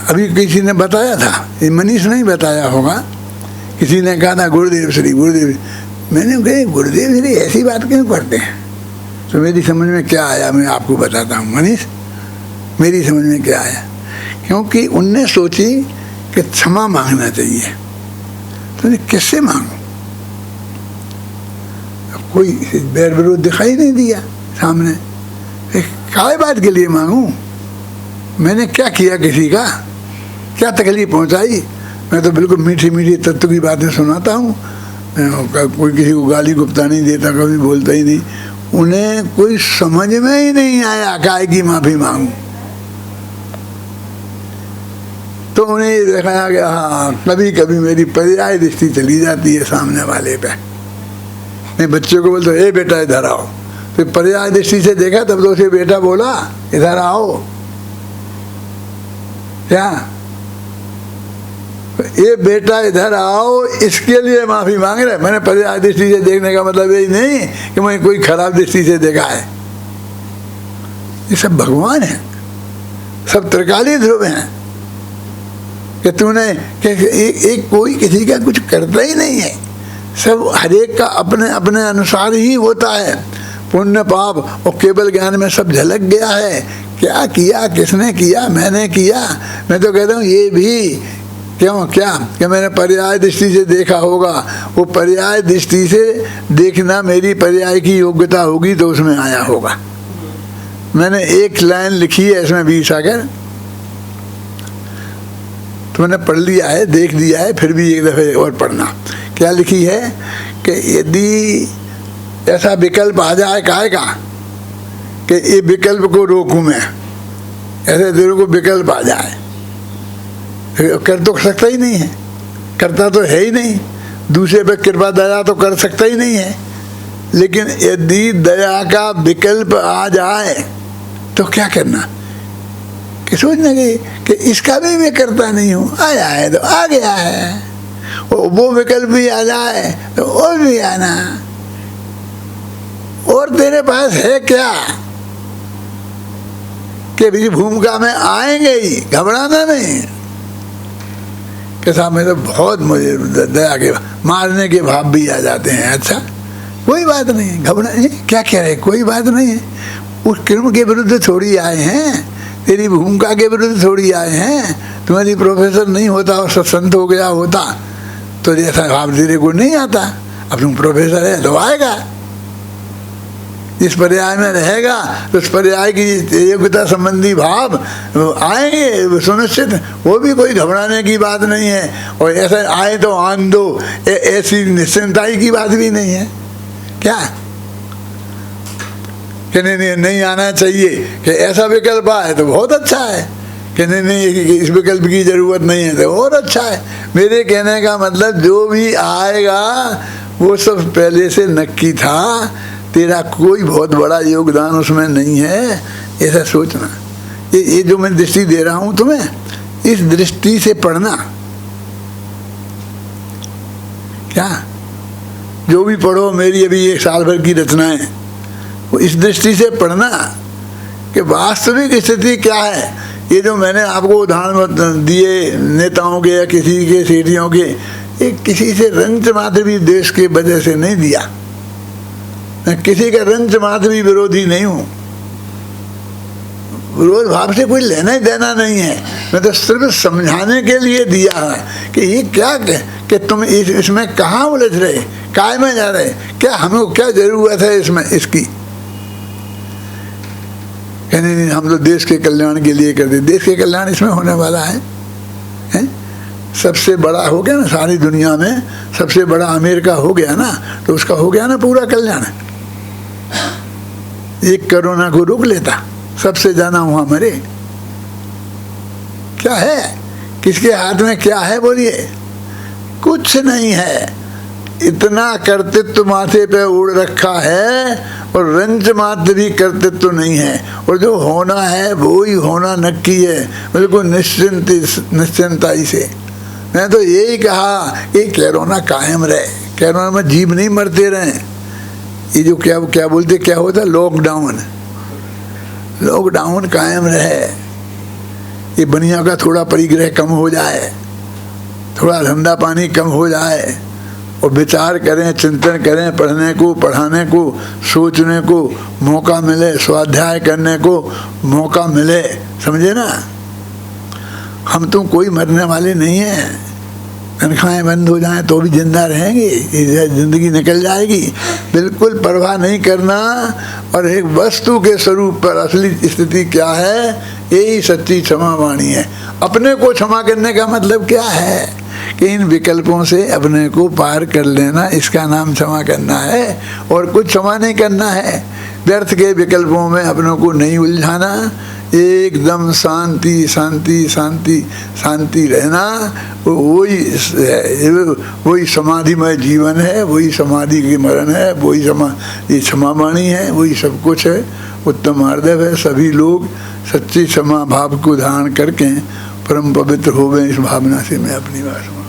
अभी किसी ने बताया था, ये मनीष नहीं बताया होगा, किसी ने कहा था गुरुदेव श्री गुरुदेव। मैंने कहा गुरुदेव श्री ऐसी बात क्यों करते हैं? तो मेरी समझ में क्या आया मैं आपको बताता हूँ मनीष। मेरी समझ में क्या आया, क्योंकि उनने सोची कि क्षमा मांगना चाहिए। तो किससे मांगू? कोई बैर विरोध दिखाई नहीं दिया सामने, काय बात के लिए मांगू? मैंने क्या किया, किसी का क्या तकलीफ पहुंचाई? मैं तो बिल्कुल मीठी मीठी तत्व की बातें सुनाता हूँ, कोई किसी को गाली गुप्ता नहीं देता, कभी बोलता ही नहीं। उन्हें कोई समझ में ही नहीं आया काय की माफ़ी मांगू। तो उन्हें दिखाया गया हाँ कभी कभी मेरी पर्याय दृष्टि चली जाती है सामने वाले पे। मैं बच्चे को बोलता ए बेटा इधर आओ, फिर पर्याय दृष्टि से देखा तब तो उसे बेटा बोला इधर आओ। क्या ये बेटा इधर आओ इसके लिए माफी मांग रहे? मैंने पर्याय दृष्टि से देखने का मतलब यही नहीं कि मैं कोई खराब दृष्टि से देखा है। ये सब भगवान है, सब त्रिकाली ध्रुव हैं कि तूने एक कोई किसी का कुछ करता ही नहीं है, सब हरेक का अपने अपने अनुसार ही होता है। पुण्य पाप और केवल ज्ञान में सब झलक गया है। क्या किया, किसने किया, मैंने किया। मैं तो कहता हूँ ये भी क्यों क्या कि मैंने पर्याय दृष्टि से देखा होगा, वो पर्याय दृष्टि से देखना मेरी पर्याय की योग्यता होगी तो उसमें आया होगा। मैंने एक लाइन लिखी है इसमें 20 आकर, तो मैंने पढ़ लिया है, देख लिया है, फिर भी एक दफ़े और पढ़ना। क्या लिखी है कि यदि ऐसा विकल्प आ जाए काहे का कि ये विकल्प को रोकूं मैं, ऐसे दिलों को विकल्प आ जाए, कर तो सकता ही नहीं है, करता तो है ही नहीं, दूसरे पे कृपा दया तो कर सकता ही नहीं है। लेकिन यदि दया का विकल्प आ जाए तो क्या करना कि सोचना कि इसका भी मैं करता नहीं हूँ, आया है तो आ गया है, वो विकल्प भी आ जाए तो और भी आना, और तेरे पास है क्या कि भी भूमिका में आएंगे ही, घबराना नहीं। कि साहब में तो बहुत मुझे दया के मारने के भाव भी आ जाते हैं। अच्छा कोई बात नहीं है, घबरा क्या कह रहे, कोई बात नहीं है। उस कर्म के विरुद्ध थोड़ी आए हैं, तेरी भूमिका के विरुद्ध थोड़ी आए हैं। तुम्हारी प्रोफेसर नहीं होता और सत्संत हो गया होता तो जैसा भाव तेरे को नहीं आता, अब तुम प्रोफेसर है तो आएगा, इस पर्याय में रहेगा तो उस पर्याय की योग्यता संबंधी भाव आएंगे सुनिश्चित, वो भी कोई घबराने की बात नहीं है। और ऐसा आए तो आन दो, ऐसी निश्चिंताई की बात भी नहीं है। क्या कि नहीं आना चाहिए, कि ऐसा विकल्प आए तो बहुत अच्छा है, कि नहीं इस विकल्प की ज़रूरत नहीं है तो और अच्छा है। मेरे कहने का मतलब जो भी आएगा वो सब पहले से नक्की था, तेरा कोई बहुत बड़ा योगदान उसमें नहीं है, ऐसा सोचना। ये जो मैं दृष्टि दे रहा हूँ तुम्हें, इस दृष्टि से पढ़ना। क्या जो भी पढ़ो, मेरी अभी 1 साल भर की रचनाएं, वो इस दृष्टि से पढ़ना कि वास्तविक स्थिति क्या है। ये जो मैंने आपको उदाहरण दिए नेताओं के या किसी के सेठियों के, ये किसी से रंच मात्र भी देश के वजह से नहीं दिया। मैं किसी का रंच मात्र भी विरोधी नहीं हूँ, विरोध भाव से कोई लेना ही देना नहीं है। मैं तो सिर्फ समझाने के लिए दिया है कि ये क्या कि तुम इसमें कहाँ उलझ रहे, काय में जा रहे, क्या हमें क्या जरूरत है इसमें इसकी। नहीं हम तो देश के कल्याण के लिए करते, देश के कल्याण इसमें होने वाला है? सबसे बड़ा हो गया ना सारी दुनिया में, सबसे बड़ा अमेरिका हो गया ना, तो उसका हो गया ना पूरा कल्याण। एक कोरोना को रोक लेता, सबसे ज्यादा वहां मरे। क्या है, किसके हाथ में क्या है बोलिए? कुछ नहीं है। इतना कर्तृत्व माथे पे उड़ रखा है और रंच मात्र भी कर्तृत्व नहीं है। और जो होना है वो ही होना नक्की है, बिल्कुल निश्चिंताई से। मैं तो यही कहा कि कोरोना कायम रहे, कोरोना में जीव नहीं मरते रहे। ये जो क्या बोलते, क्या होता, लॉकडाउन कायम रहे। ये दुनिया का थोड़ा परिग्रह कम हो जाए, थोड़ा धंधा पानी कम हो जाए, और विचार करें, चिंतन करें, पढ़ने को, पढ़ाने को, सोचने को मौका मिले, स्वाध्याय करने को मौका मिले, समझे ना। हम तो कोई मरने वाले नहीं हैं, तनख्वाहें बंद हो जाएं तो भी जिंदा रहेंगे, जिंदगी निकल जाएगी, बिल्कुल परवाह नहीं करना। और एक वस्तु के स्वरूप पर असली स्थिति क्या है, यही सच्ची क्षमा वाणी है। अपने को क्षमा करने का मतलब क्या है कि इन विकल्पों से अपने को पार कर लेना, इसका नाम क्षमा करना है। और कुछ क्षमा नहीं करना है, व्यर्थ के विकल्पों में अपनों को नहीं उलझाना, एकदम शांति शांति शांति शांति रहना। वही समाधिमय जीवन है, वही समाधि की मरण है, वही ये क्षमा वाणी है, वही सब कुछ है। उत्तम हृदय है। सभी लोग सच्ची क्षमा भाव को धारण करके परम पवित्र हो गए। इस भावना से मैं अपनी बात